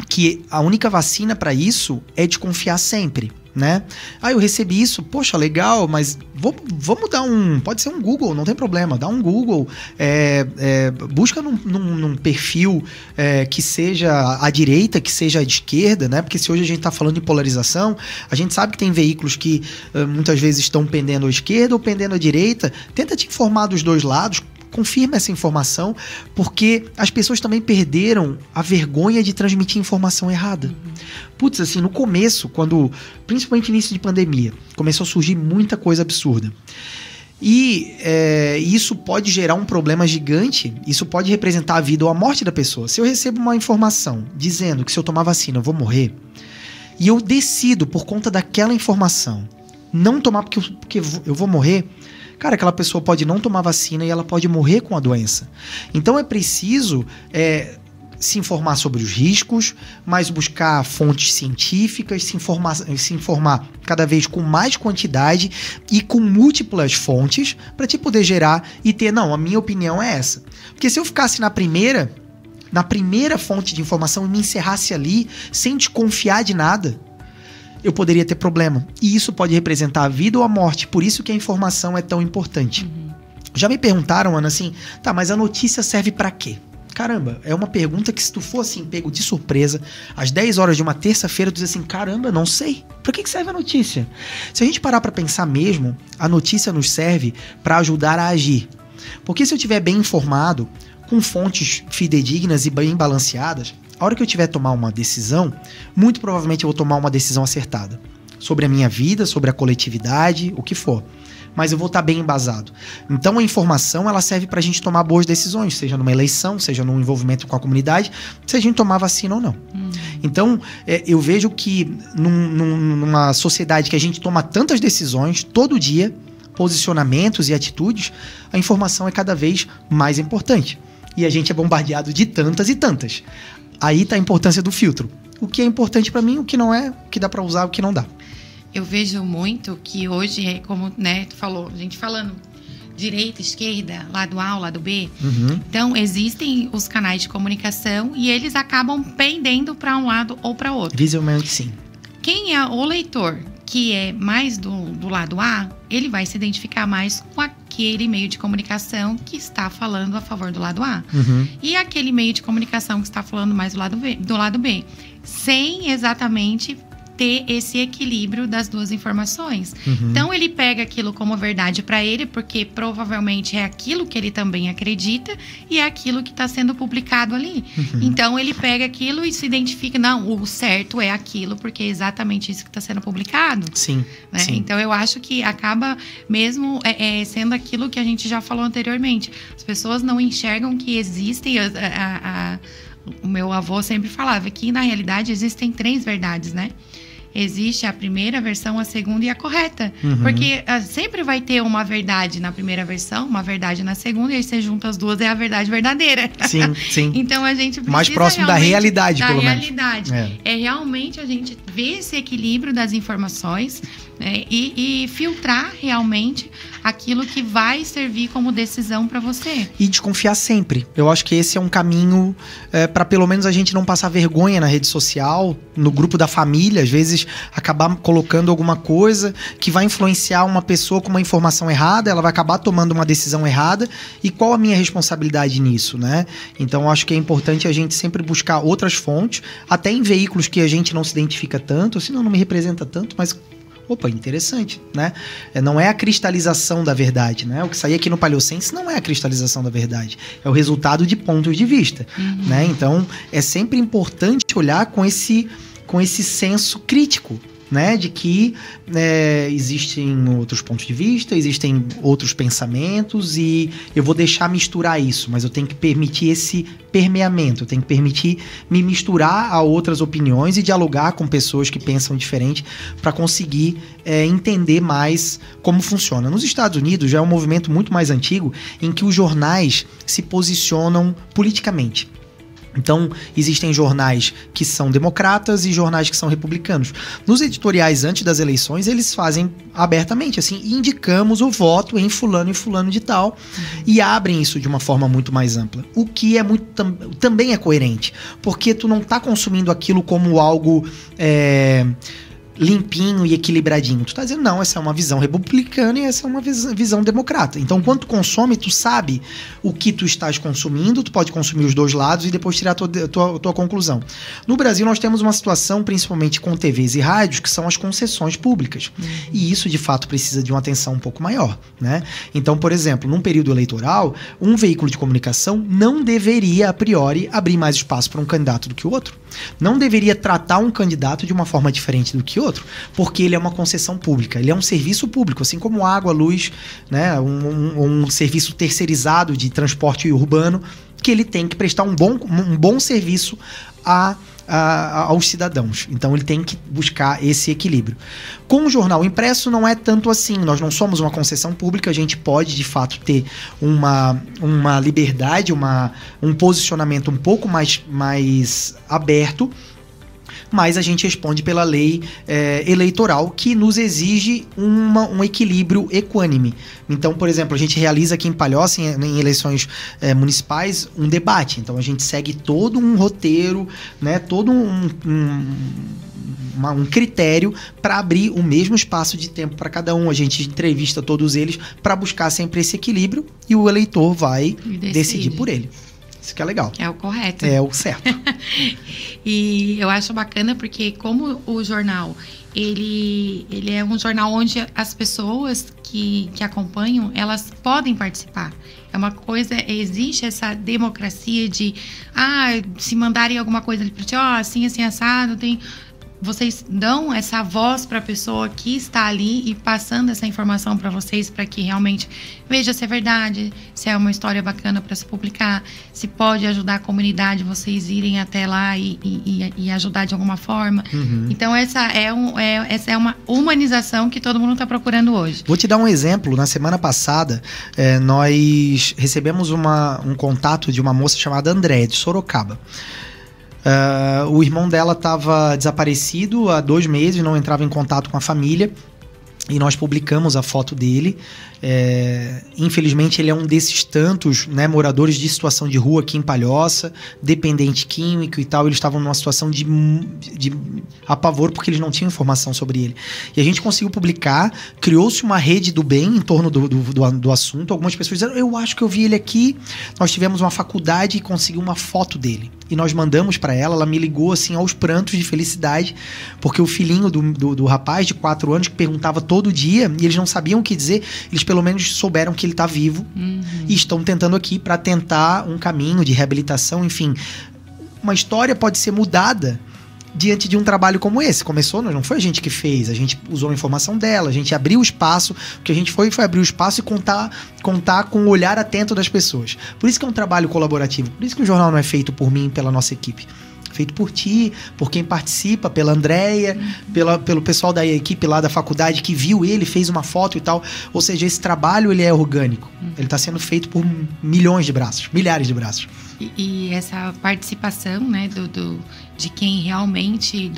que a única vacina para isso é desconfiar sempre, né? Eu recebi isso, poxa, legal, mas vamos dar pode ser um Google, não tem problema, dá um Google, busca num perfil que seja à direita, que seja à esquerda, né? Porque se hoje a gente tá falando de polarização, a gente sabe que tem veículos que muitas vezes estão pendendo à esquerda ou pendendo à direita, tenta te informar dos dois lados, confirma essa informação, porque as pessoas também perderam a vergonha de transmitir informação errada. Putz, assim, no começo, principalmente no início de pandemia, começou a surgir muita coisa absurda. E isso pode gerar um problema gigante, isso pode representar a vida ou a morte da pessoa. Se eu recebo uma informação dizendo que se eu tomar vacina eu vou morrer, e eu decido, por conta daquela informação, não tomar porque eu vou morrer, cara, aquela pessoa pode não tomar vacina e ela pode morrer com a doença. Então é preciso se informar sobre os riscos, mas buscar fontes científicas, se informar cada vez com mais quantidade e com múltiplas fontes para te poder gerar e ter, a minha opinião é essa. Porque se eu ficasse na primeira fonte de informação e me encerrasse ali sem desconfiar de nada, eu poderia ter problema. E isso pode representar a vida ou a morte. Por isso que a informação é tão importante. Já me perguntaram, Ana, assim, mas a notícia serve pra quê? Caramba, é uma pergunta que se tu for assim, pego de surpresa, às 10 horas de uma terça-feira, tu diz assim, caramba, não sei. Pra que serve a notícia? Se a gente parar pra pensar mesmo, a notícia nos serve pra ajudar a agir. Porque se eu estiver bem informado, com fontes fidedignas e bem balanceadas, a hora que eu tiver tomar uma decisão, muito provavelmente eu vou tomar uma decisão acertada. Sobre a minha vida, sobre a coletividade, o que for. Mas eu vou estar bem embasado. Então a informação, ela serve pra gente tomar boas decisões, seja numa eleição, seja num envolvimento com a comunidade, se a gente tomar vacina ou não. Então, eu vejo que numa sociedade que a gente toma tantas decisões, todo dia, posicionamentos e atitudes, a informação é cada vez mais importante. E a gente é bombardeado de tantas e tantas. Aí tá a importância do filtro. O que é importante pra mim, o que não é, o que dá pra usar, o que não dá. Eu vejo muito que hoje, como, né, tu falou, a gente falando direita, esquerda, lado A, lado B. Então, existem os canais de comunicação e eles acabam pendendo para um lado ou para outro. Visivelmente, sim. Quem é o leitor que é mais do lado A, ele vai se identificar mais com aquele meio de comunicação que está falando a favor do lado A. E aquele meio de comunicação que está falando mais do lado B. Sem exatamente ter esse equilíbrio das duas informações. Então, ele pega aquilo como verdade para ele, porque provavelmente é aquilo que ele também acredita e é aquilo que está sendo publicado ali. Então, ele pega aquilo e se identifica, não, o certo é aquilo, porque é exatamente isso que está sendo publicado. Sim, né? sim. Então, eu acho que acaba mesmo sendo aquilo que a gente já falou anteriormente. As pessoas não enxergam que existem... O meu avô sempre falava que, na realidade, existem 3 verdades, né? Existe a primeira versão, a segunda e a correta. Porque sempre vai ter uma verdade na primeira versão, uma verdade na segunda, e aí você junta as duas, é a verdade verdadeira. Sim, sim. Então, a gente precisa mais próximo da realidade, pelo menos. Da realidade. É realmente a gente ver esse equilíbrio das informações, né, e filtrar realmente aquilo que vai servir como decisão para você. E desconfiar sempre. Eu acho que esse é um caminho para pelo menos a gente não passar vergonha na rede social, no grupo da família, às vezes acabar colocando alguma coisa que vai influenciar uma pessoa com uma informação errada, ela vai acabar tomando uma decisão errada. E qual a minha responsabilidade nisso, né? Então, eu acho que é importante a gente sempre buscar outras fontes, até em veículos que a gente não se identifica tanto, assim, não me representa tanto, mas... Opa, interessante, né? Não é a cristalização da verdade, né? O que sai aqui no Paleosense não é a cristalização da verdade. É o resultado de pontos de vista, né? Então, é sempre importante olhar com esse senso crítico, né? De que existem outros pontos de vista, existem outros pensamentos e eu vou deixar misturar isso, mas eu tenho que permitir esse permeamento, eu tenho que permitir me misturar a outras opiniões e dialogar com pessoas que pensam diferente para conseguir entender mais como funciona. Nos Estados Unidos já é um movimento muito mais antigo em que os jornais se posicionam politicamente. Então, existem jornais que são democratas e jornais que são republicanos. Nos editoriais antes das eleições, eles fazem abertamente, assim, indicamos o voto em fulano e fulano de tal, e abrem isso de uma forma muito mais ampla. O que é também é coerente, porque tu não tá consumindo aquilo como algo... limpinho e equilibradinho. Tu tá dizendo, não, essa é uma visão republicana e essa é uma visão democrata. Então, quando tu consome, tu sabe o que tu estás consumindo, tu pode consumir os dois lados e depois tirar a tua conclusão. No Brasil, nós temos uma situação, principalmente com TVs e rádios, que são as concessões públicas. E isso, de fato, precisa de uma atenção um pouco maior, né? Então, por exemplo, num período eleitoral, um veículo de comunicação não deveria, a priori, abrir mais espaço para um candidato do que o outro. Não deveria tratar um candidato de uma forma diferente do que outro, porque ele é uma concessão pública, ele é um serviço público, assim como água, luz, né, um serviço terceirizado de transporte urbano, que ele tem que prestar um bom serviço aos cidadãos. Então ele tem que buscar esse equilíbrio. Com o jornal impresso não é tanto assim, nós não somos uma concessão pública, a gente pode de fato ter uma liberdade, um posicionamento um pouco mais aberto, mas a gente responde pela lei eleitoral que nos exige um equilíbrio equânime. Então, por exemplo, a gente realiza aqui em Palhoça, em eleições municipais, um debate. Então, a gente segue todo um roteiro, né, todo um critério para abrir o mesmo espaço de tempo para cada um. A gente entrevista todos eles para buscar sempre esse equilíbrio e o eleitor vai decidir por ele. Isso que é legal. É o correto. É o certo. E eu acho bacana porque como o jornal, ele é um jornal onde as pessoas que acompanham, elas podem participar. É uma coisa, existe essa democracia de, se mandarem alguma coisa ali para ti, assim, assado, tem... Vocês dão essa voz para a pessoa que está ali e passando essa informação para vocês para que realmente veja se é verdade, se é uma história bacana para se publicar, se pode ajudar a comunidade, vocês irem até lá e ajudar de alguma forma. Então, essa é uma humanização que todo mundo está procurando hoje. Vou te dar um exemplo. Na semana passada, nós recebemos um contato de uma moça chamada Andréia, de Sorocaba. O irmão dela estava desaparecido há 2 meses, não entrava em contato com a família. e nós publicamos a foto dele. Infelizmente ele é um desses tantos, né, moradores de situação de rua aqui em Palhoça, dependente químico e tal. Eles estavam numa situação de apavoro porque eles não tinham informação sobre ele. E a gente conseguiu publicar, criou-se uma rede do bem em torno do assunto. Algumas pessoas disseram, eu acho que eu vi ele aqui. Nós tivemos uma faculdade e conseguiu uma foto dele. E nós mandamos para ela me ligou assim aos prantos de felicidade, porque o filhinho do rapaz de 4 anos que perguntava todo dia, e eles não sabiam o que dizer, eles pelo menos souberam que ele tá vivo, e estão tentando aqui para tentar um caminho de reabilitação, enfim. Uma história pode ser mudada diante de um trabalho como esse. Começou, não foi a gente que fez, a gente usou a informação dela, a gente abriu o espaço, o que a gente foi abrir o espaço e contar com o olhar atento das pessoas. Por isso que é um trabalho colaborativo, por isso que o jornal não é feito por mim e pela nossa equipe. Feito por ti, por quem participa, pela Andréia, pelo pessoal da equipe lá da faculdade que viu ele, fez uma foto e tal. Ou seja, esse trabalho ele é orgânico. Ele está sendo feito por milhões de braços, milhares de braços. E essa participação, né, de quem realmente,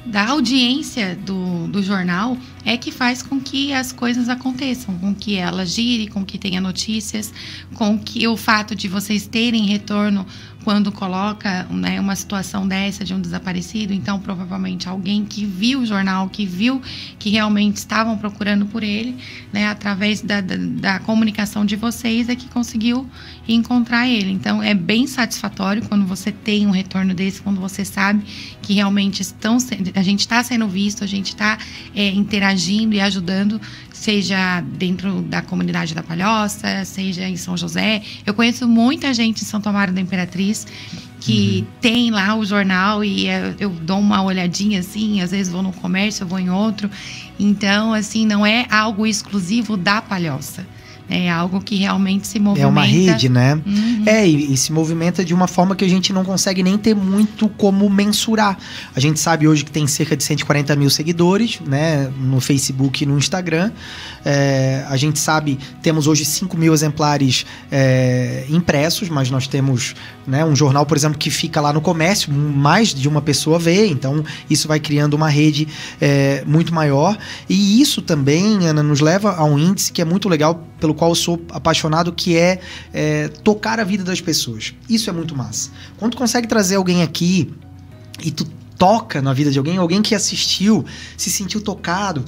da audiência do jornal, é que faz com que as coisas aconteçam, com que ela gire, com que tenha notícias, com que o fato de vocês terem retorno quando coloca, né, uma situação dessa de um desaparecido, então provavelmente alguém que viu o jornal, que viu que realmente estavam procurando por ele, né, através da comunicação de vocês, é que conseguiu encontrar ele. Então é bem satisfatório quando você tem um retorno desse, quando você sabe que realmente a gente está sendo visto, a gente está interagindo e ajudando, seja dentro da comunidade da Palhoça, seja em São José. Eu conheço muita gente em Santo Amaro da Imperatriz que tem lá o jornal e eu dou uma olhadinha assim, às vezes vou no comércio, eu vou em outro. Então, assim, não é algo exclusivo da Palhoça. É algo que realmente se movimenta. É uma rede, né? E se movimenta de uma forma que a gente não consegue nem ter muito como mensurar. A gente sabe hoje que tem cerca de 140 mil seguidores, né? No Facebook e no Instagram. A gente sabe, temos hoje 5 mil exemplares impressos, mas nós temos, né, um jornal, por exemplo, que fica lá no comércio, mais de uma pessoa vê, então isso vai criando uma rede muito maior. E isso também, Ana, nos leva a um índice que é muito legal, pelo qual eu sou apaixonado, que é tocar a vida das pessoas. Isso é muito massa. Quando tu consegue trazer alguém aqui e tu toca na vida de alguém que assistiu, se sentiu tocado,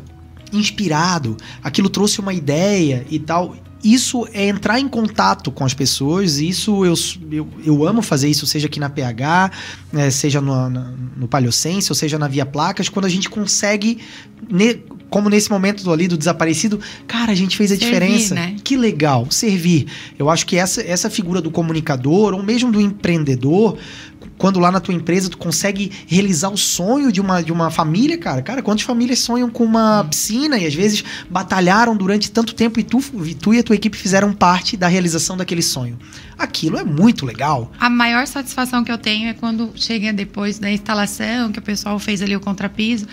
inspirado, aquilo trouxe uma ideia e tal. Isso é entrar em contato com as pessoas. Isso eu amo fazer isso, seja aqui na PH, seja no Palhocense, ou seja na Via Placas, quando a gente consegue, como nesse momento ali do desaparecido, cara, a gente fez a diferença. Né? Que legal, servir. Eu acho que essa figura do comunicador, ou mesmo do empreendedor, quando lá na tua empresa tu consegue realizar o sonho de uma família, cara, quantas famílias sonham com uma piscina e às vezes batalharam durante tanto tempo e tu e a tua equipe fizeram parte da realização daquele sonho. Aquilo é muito legal. A maior satisfação que eu tenho é quando chega depois da instalação, que o pessoal fez ali o contrapiso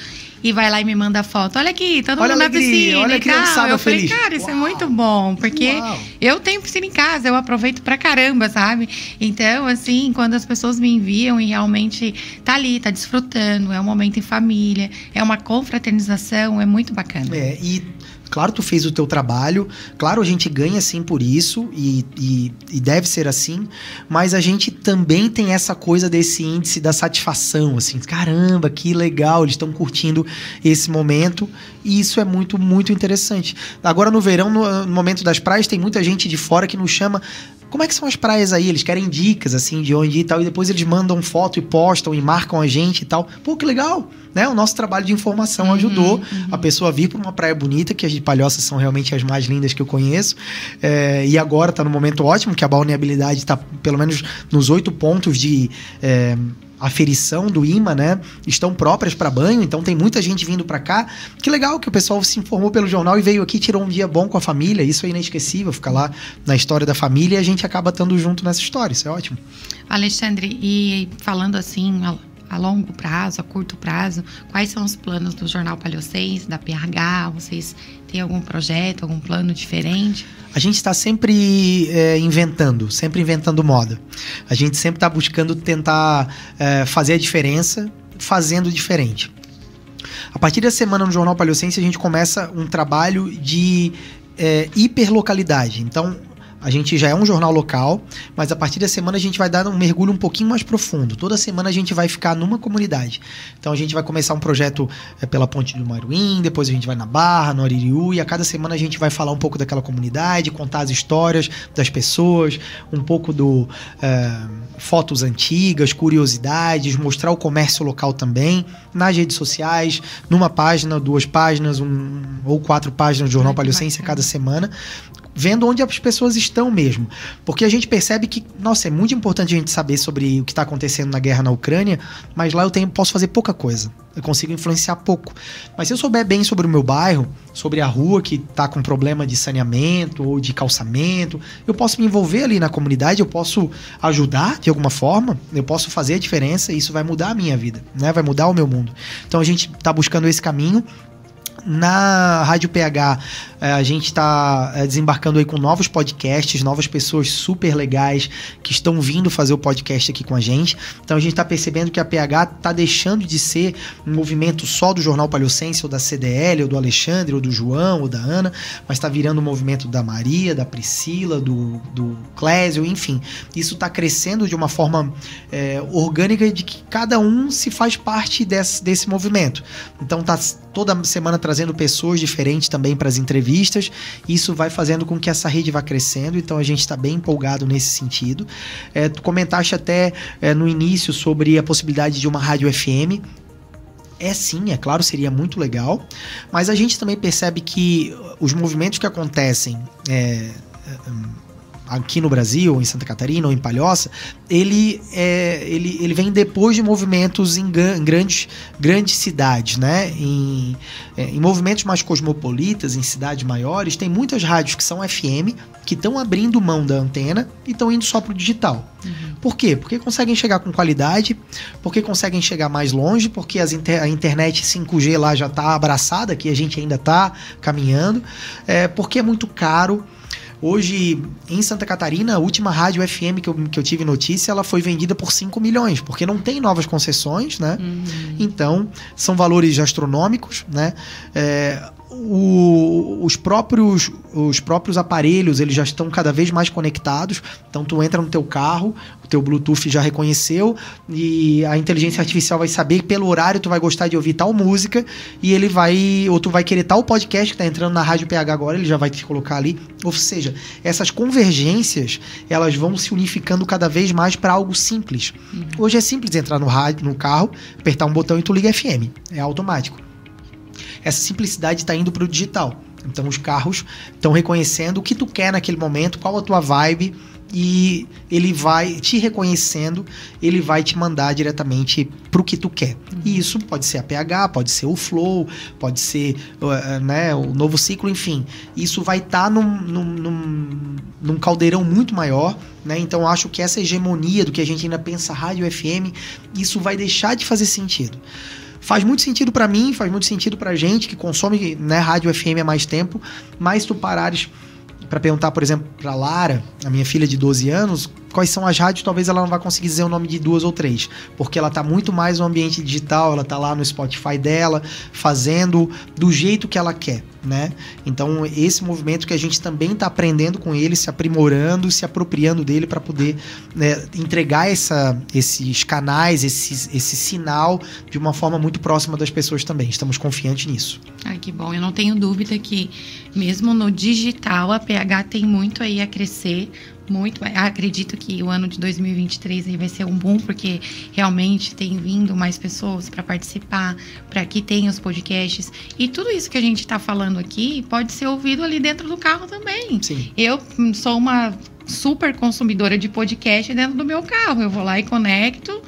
e vai lá e me manda a foto. Olha aqui, todo mundo na piscina. Olha a criançada feliz. Falei, cara, isso é muito bom, porque eu tenho piscina em casa, eu aproveito pra caramba, sabe? Então, assim, quando as pessoas me enviam e realmente tá ali, tá desfrutando, é um momento em família, é uma confraternização, é muito bacana. E claro, tu fez o teu trabalho, claro, a gente ganha sim por isso e deve ser assim, mas a gente também tem essa coisa desse índice da satisfação, assim, caramba, que legal, eles estão curtindo esse momento e isso é muito, muito interessante. Agora no verão, no momento das praias, tem muita gente de fora que nos chama, como é que são as praias aí? Eles querem dicas, assim, de onde ir e tal, e depois eles mandam foto e postam e marcam a gente e tal. Pô, que legal, né? O nosso trabalho de informação ajudou a pessoa a vir para uma praia bonita, que as de Palhoça são realmente as mais lindas que eu conheço, e agora tá no momento ótimo, que a balneabilidade tá pelo menos nos 8 pontos de aferição do IMA, né? Estão próprias para banho, então tem muita gente vindo para cá. Que legal que o pessoal se informou pelo jornal e veio aqui, tirou um dia bom com a família. Isso é inesquecível, ficar lá na história da família e a gente acaba estando junto nessa história. Isso é ótimo. Alexandre, e falando assim, a longo prazo, a curto prazo, quais são os planos do Jornal Palhocense, da PH? Vocês têm algum projeto, algum plano diferente? A gente está sempre inventando moda. A gente sempre está buscando tentar fazer a diferença fazendo diferente. A partir da semana no Jornal Paleocência, a gente começa um trabalho de hiperlocalidade. Então, a gente já é um jornal local, mas a partir da semana a gente vai dar um mergulho um pouquinho mais profundo. Toda semana a gente vai ficar numa comunidade. Então a gente vai começar um projeto pela Ponte do Maruim, depois a gente vai na Barra, no Aririú, e a cada semana a gente vai falar um pouco daquela comunidade, contar as histórias das pessoas, um pouco do fotos antigas, curiosidades, mostrar o comércio local também, nas redes sociais, numa página, 2 páginas, ou 4 páginas do Jornal Paleocência cada semana, vendo onde as pessoas estão mesmo. Porque a gente percebe que, nossa, é muito importante a gente saber sobre o que está acontecendo na guerra na Ucrânia, mas lá eu posso fazer pouca coisa. Eu consigo influenciar pouco. Mas se eu souber bem sobre o meu bairro, sobre a rua que está com problema de saneamento ou de calçamento, eu posso me envolver ali na comunidade, eu posso ajudar de alguma forma, eu posso fazer a diferença e isso vai mudar a minha vida, né? Vai mudar o meu mundo. Então a gente está buscando esse caminho. Na Rádio PH, a gente está desembarcando aí com novos podcasts, novas pessoas super legais que estão vindo fazer o podcast aqui com a gente. Então a gente está percebendo que a PH está deixando de ser um movimento só do Jornal Paleocência, ou da CDL, ou do Alexandre, ou do João, ou da Ana, mas está virando um movimento da Maria, da Priscila, do Clésio, enfim. Isso está crescendo de uma forma orgânica, de que cada um se faz parte desse movimento. Então está toda semana trazendo pessoas diferentes também para as entrevistas. Isso vai fazendo com que essa rede vá crescendo, então a gente está bem empolgado nesse sentido. Tu comentaste até no início sobre a possibilidade de uma rádio FM. Sim, é claro, seria muito legal, mas a gente também percebe que os movimentos que acontecem aqui no Brasil, ou em Santa Catarina, ou em Palhoça, ele vem depois de movimentos em grandes cidades, né? Em movimentos mais cosmopolitas, em cidades maiores, tem muitas rádios que são FM, que estão abrindo mão da antena e estão indo só para o digital. Uhum. Por quê? Porque conseguem chegar com qualidade, porque conseguem chegar mais longe, porque a internet 5G lá já está abraçada, que a gente ainda está caminhando, porque é muito caro. Hoje, em Santa Catarina, a última rádio FM que eu tive notícia, ela foi vendida por 5 milhões, porque não tem novas concessões, né? Uhum. Então, são valores astronômicos, né? Os próprios aparelhos, eles já estão cada vez mais conectados. Então tu entra no teu carro, o teu Bluetooth já reconheceu e a inteligência artificial vai saber que pelo horário tu vai gostar de ouvir tal música e ou tu vai querer tal podcast que tá entrando na Rádio PH agora, ele já vai te colocar ali. Ou seja, essas convergências, elas vão se unificando cada vez mais para algo simples. Uhum. Hoje é simples entrar no carro, apertar um botão e tu liga FM, é automático. Essa simplicidade está indo para o digital. Então os carros estão reconhecendo o que tu quer naquele momento, qual a tua vibe, e ele vai te reconhecendo, ele vai te mandar diretamente para o que tu quer. Uhum. E isso pode ser a PH, pode ser o Flow, pode ser o Novo Ciclo, enfim. Isso vai estar num caldeirão muito maior, né? Então acho que essa hegemonia do que a gente ainda pensa rádio FM, isso vai deixar de fazer sentido. Faz muito sentido para mim, faz muito sentido pra gente que consome, né, rádio FM há mais tempo, mas tu parares para perguntar, por exemplo, pra Lara, a minha filha de 12 anos, quais são as rádios, talvez ela não vai conseguir dizer o nome de 2 ou 3, porque ela tá muito mais no ambiente digital, ela tá lá no Spotify dela, fazendo do jeito que ela quer, né? Então esse movimento que a gente também tá aprendendo com ele, se aprimorando, se apropriando dele para poder, né, entregar esses canais, esse sinal de uma forma muito próxima das pessoas também. Estamos confiantes nisso. Ai, que bom. Eu não tenho dúvida que mesmo no digital a PH tem muito aí a crescer. Muito, acredito que o ano de 2023 aí vai ser um boom, porque realmente tem vindo mais pessoas para participar, para que tenha os podcasts. E tudo isso que a gente está falando aqui pode ser ouvido ali dentro do carro também. Sim. Eu sou uma super consumidora de podcast dentro do meu carro. Eu vou lá e conecto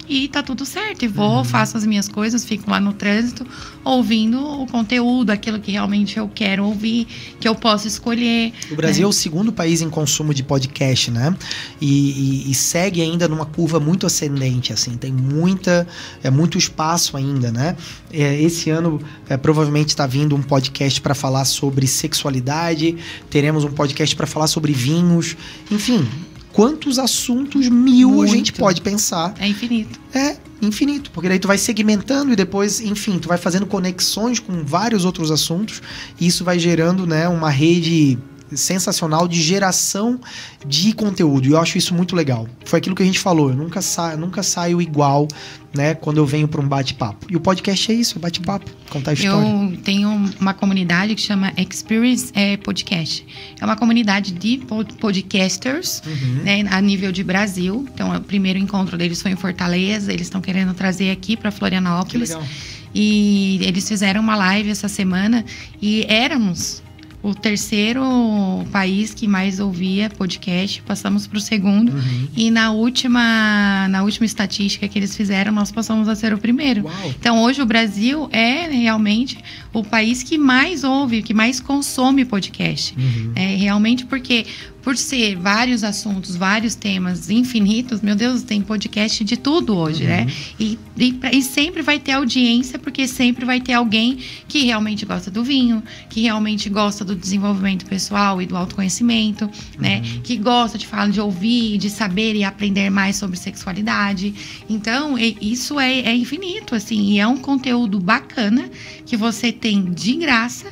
e tá tudo certo. E vou, faço as minhas coisas, fico lá no trânsito ouvindo o conteúdo, aquilo que realmente eu quero ouvir, que eu posso escolher. O Brasil é o segundo país em consumo de podcast, né? E segue ainda numa curva muito ascendente, assim. Tem muito espaço ainda, né? Esse ano provavelmente está vindo um podcast para falar sobre sexualidade, teremos um podcast para falar sobre vinhos, enfim. quantos assuntos mil Muito. a gente pode pensar. É infinito. É infinito, porque daí tu vai segmentando e depois, enfim, tu vai fazendo conexões com vários outros assuntos e isso vai gerando, né, uma rede sensacional de geração de conteúdo. E eu acho isso muito legal. Foi aquilo que a gente falou, eu nunca saio igual, né, quando eu venho para um bate-papo. E o podcast é isso, é bate-papo, contar história. Eu tenho uma comunidade que chama Experience Podcast. É uma comunidade de podcasters, né, a nível de Brasil. Então, o primeiro encontro deles foi em Fortaleza. Eles estão querendo trazer aqui para Florianópolis. Que legal. E eles fizeram uma live essa semana e éramos o terceiro país que mais ouvia podcast, passamos para o segundo. E na última estatística que eles fizeram, nós passamos a ser o primeiro. Uau. Então, hoje o Brasil é realmente o país que mais ouve, que mais consome podcast. É realmente porque, por ser vários assuntos, vários temas infinitos, meu Deus, tem podcast de tudo hoje, né? E sempre vai ter audiência, porque sempre vai ter alguém que realmente gosta do vinho, que realmente gosta do desenvolvimento pessoal e do autoconhecimento, né? Que gosta de falar, de ouvir, de saber e aprender mais sobre sexualidade. Então, isso é infinito, assim, e é um conteúdo bacana que você tem de graça,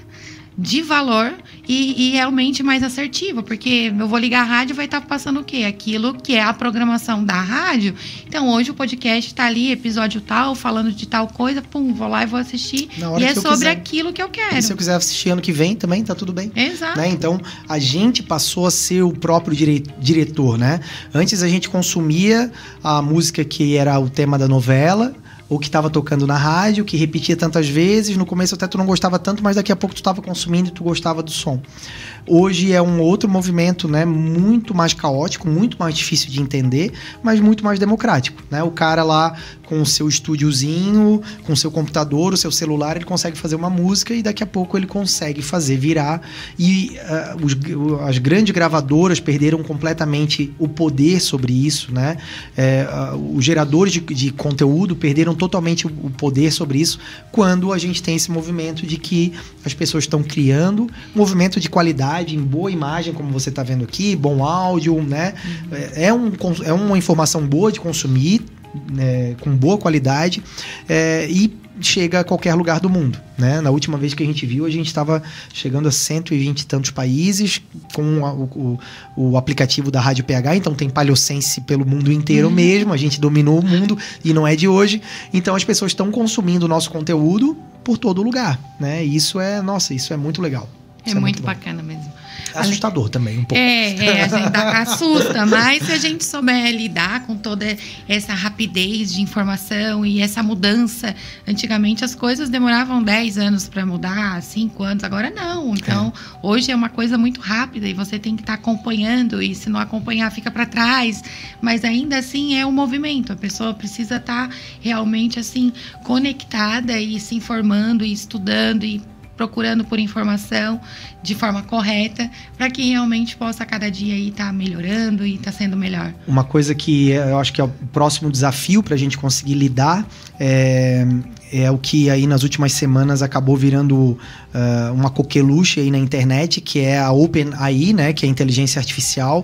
de valor e realmente mais assertivo, porque eu vou ligar a rádio e vai estar passando o quê? Aquilo que é a programação da rádio. Então, hoje o podcast está ali, episódio tal, falando de tal coisa, pum, vou lá e vou assistir. E é sobre aquilo que eu quero. E se eu quiser assistir ano que vem também, tá tudo bem. Exato. Né? Então, a gente passou a ser o próprio diretor, né? Antes a gente consumia a música que era o tema da novela, ou que estava tocando na rádio, que repetia tantas vezes. No começo até tu não gostava tanto, mas daqui a pouco tu estava consumindo e tu gostava do som. Hoje é um outro movimento, né, muito mais caótico, muito mais difícil de entender, mas muito mais democrático, né? O cara lá com o seu estúdiozinho, com o seu computador, o seu celular, ele consegue fazer uma música e daqui a pouco ele consegue fazer virar. E as grandes gravadoras perderam completamente o poder sobre isso, né? Os geradores de conteúdo perderam totalmente o poder sobre isso quando a gente tem esse movimento de que as pessoas estão criando um movimento de qualidade, em boa imagem, como você está vendo aqui, bom áudio, né? É uma informação boa de consumir, com boa qualidade, e chega a qualquer lugar do mundo, né? Na última vez que a gente viu, a gente estava chegando a 120 e tantos países com o aplicativo da Rádio PH, então tem Palhocense pelo mundo inteiro mesmo, a gente dominou o mundo e não é de hoje, então as pessoas estão consumindo o nosso conteúdo por todo lugar, né? E isso é muito legal. É muito bacana mesmo. Assustador também, um pouco. A gente assusta, mas se a gente souber lidar com toda essa rapidez de informação e essa mudança, antigamente as coisas demoravam 10 anos para mudar, 5 anos, agora não. Então, hoje é uma coisa muito rápida e você tem que estar acompanhando, e se não acompanhar, fica para trás. Mas ainda assim é um movimento, a pessoa precisa estar realmente assim conectada e se informando e estudando e procurando por informação de forma correta, para que realmente possa cada dia estar melhorando e estar sendo melhor. Uma coisa que eu acho que é o próximo desafio para a gente conseguir lidar é o que aí nas últimas semanas acabou virando uma coqueluche aí na internet, que é a OpenAI, né, que é a inteligência artificial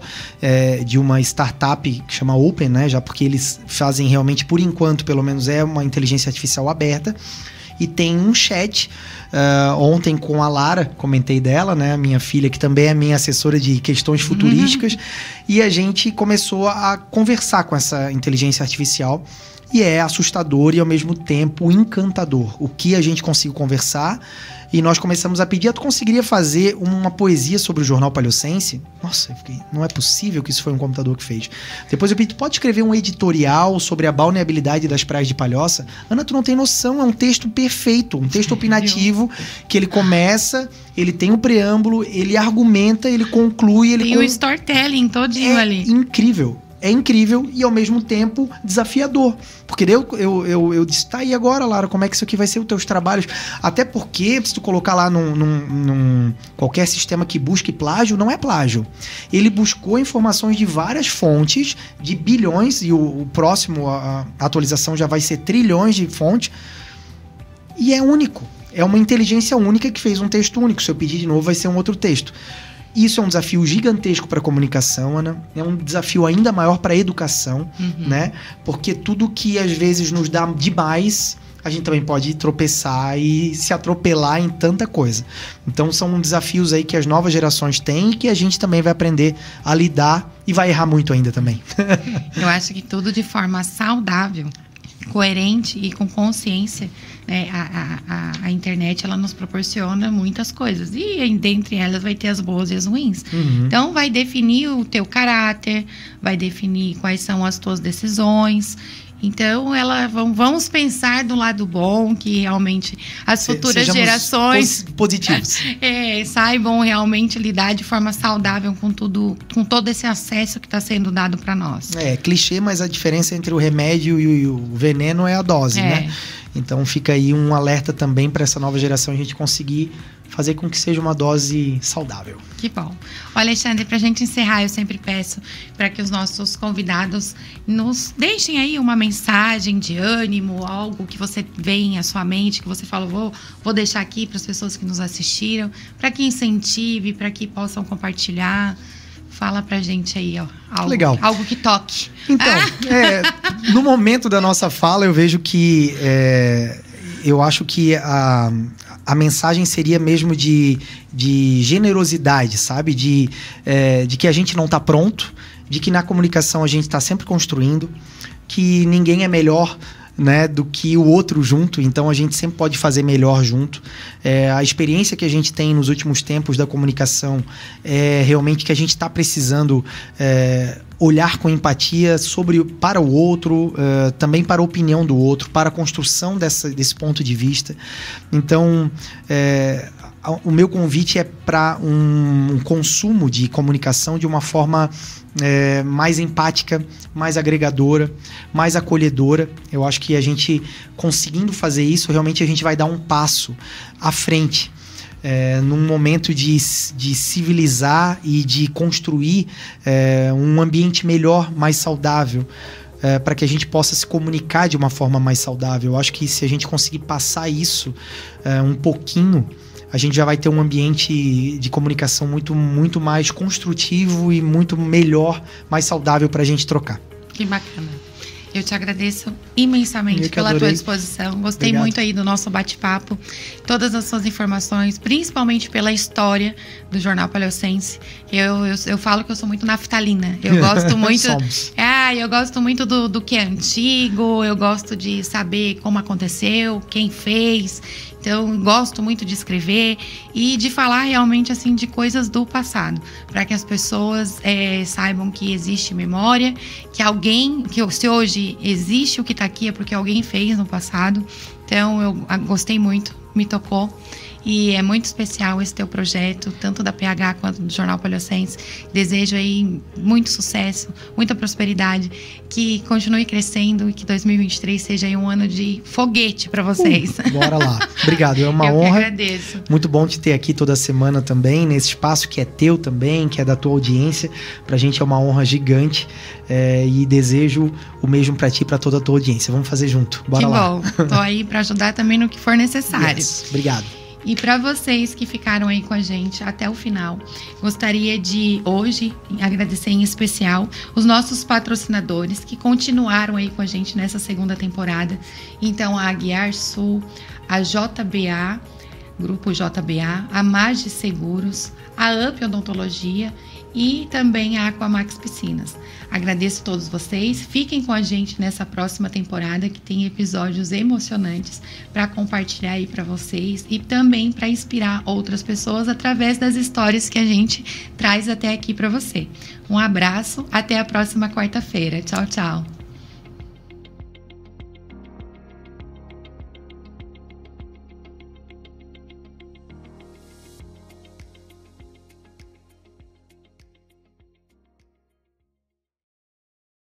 de uma startup que chama Open, né, já porque eles fazem realmente, por enquanto, pelo menos é uma inteligência artificial aberta. E tem um chat, ontem com a Lara, comentei dela, né, a minha filha, que também é minha assessora de questões futurísticas, e a gente começou a conversar com essa inteligência artificial, e é assustador e ao mesmo tempo encantador o que a gente conseguiu conversar. E nós começamos a pedir: tu conseguiria fazer uma poesia sobre o Jornal Palhocense? Nossa, eu fiquei, não é possível que isso foi um computador que fez. Depois eu pedi: tu pode escrever um editorial sobre a balneabilidade das praias de Palhoça? Ana, tu não tem noção, é um texto perfeito, um texto opinativo, que ele começa, ele tem um preâmbulo, ele argumenta, ele conclui... Tem o storytelling todinho ali. Incrível. É incrível e ao mesmo tempo desafiador. Porque eu disse: tá, e agora, Lara, como é que isso aqui vai ser os teus trabalhos? Até porque, se tu colocar lá num qualquer sistema que busque plágio, não é plágio. Ele buscou informações de várias fontes, de bilhões, e o próximo, a atualização já vai ser trilhões de fontes, e é único. É uma inteligência única que fez um texto único. Se eu pedir de novo, vai ser um outro texto. Isso é um desafio gigantesco para a comunicação, Ana. É um desafio ainda maior para a educação, né? Porque tudo que às vezes nos dá demais, a gente também pode tropeçar e se atropelar em tanta coisa. Então são desafios aí que as novas gerações têm e que a gente também vai aprender a lidar e vai errar muito ainda também. Eu acho que tudo de forma saudável, coerente e com consciência, né? A internet, ela nos proporciona muitas coisas. E dentre elas vai ter as boas e as ruins. Então vai definir o teu caráter, vai definir quais são as tuas decisões. Então, vamos pensar do lado bom, que realmente as futuras gerações positivos. Saibam realmente lidar de forma saudável com todo esse acesso que está sendo dado para nós. É clichê, mas a diferença entre o remédio e o veneno é a dose, né? Então fica aí um alerta também para essa nova geração a gente conseguir fazer com que seja uma dose saudável. Que bom. Alexandre, para a gente encerrar, eu sempre peço para que os nossos convidados nos deixem aí uma mensagem de ânimo, algo que você vem à sua mente, que você fala, vou deixar aqui para as pessoas que nos assistiram, para que incentive, para que possam compartilhar. Fala pra gente aí, ó, algo que toque. Então, no momento da nossa fala, eu vejo que eu acho que a mensagem seria mesmo de generosidade, sabe? De que a gente não tá pronto, de que na comunicação a gente tá sempre construindo, que ninguém é melhor, né, do que o outro junto, então a gente sempre pode fazer melhor junto. A experiência que a gente tem nos últimos tempos da comunicação é realmente que a gente está precisando olhar com empatia para o outro, também para a opinião do outro, para a construção desse ponto de vista. Então, o meu convite é para um consumo de comunicação de uma forma mais empática, mais agregadora, mais acolhedora. Eu acho que a gente conseguindo fazer isso, realmente a gente vai dar um passo à frente. Num momento de civilizar e de construir um ambiente melhor, mais saudável, para que a gente possa se comunicar de uma forma mais saudável. Eu acho que se a gente conseguir passar isso um pouquinho, a gente já vai ter um ambiente de comunicação muito, muito mais construtivo e muito melhor, mais saudável para a gente trocar. Que bacana. Eu te agradeço imensamente pela tua disposição. Gostei muito aí do nosso bate-papo, todas as suas informações, principalmente pela história do Jornal Paliocense. Eu falo que eu sou muito naftalina. Eu gosto muito. Eu gosto muito do que é antigo, eu gosto de saber como aconteceu, quem fez. Então, gosto muito de escrever e de falar realmente assim de coisas do passado, para que as pessoas saibam que existe memória, que se hoje existe o que está aqui é porque alguém fez no passado. Então, eu gostei muito, me tocou. E é muito especial esse teu projeto, tanto da PH quanto do Jornal Paliocense. Desejo aí muito sucesso, muita prosperidade, que continue crescendo e que 2023 seja aí um ano de foguete para vocês. Bora lá. Obrigado, é uma honra. Eu que agradeço. Muito bom te ter aqui toda semana também, nesse espaço que é teu também, que é da tua audiência. Pra gente é uma honra gigante e desejo o mesmo pra ti e pra toda a tua audiência. Vamos fazer junto. Bora lá. Que bom. Tô aí pra ajudar também no que for necessário. Obrigado. E para vocês que ficaram aí com a gente até o final, gostaria de hoje agradecer em especial os nossos patrocinadores que continuaram aí com a gente nessa segunda temporada. Então, a Aguiar Sul, a JBA, Grupo JBA, a Magi Seguros, a UP Odontologia e também a Aquamax Piscinas. Agradeço a todos vocês. Fiquem com a gente nessa próxima temporada que tem episódios emocionantes para compartilhar aí para vocês e também para inspirar outras pessoas através das histórias que a gente traz até aqui para você. Um abraço, até a próxima quarta-feira. Tchau, tchau.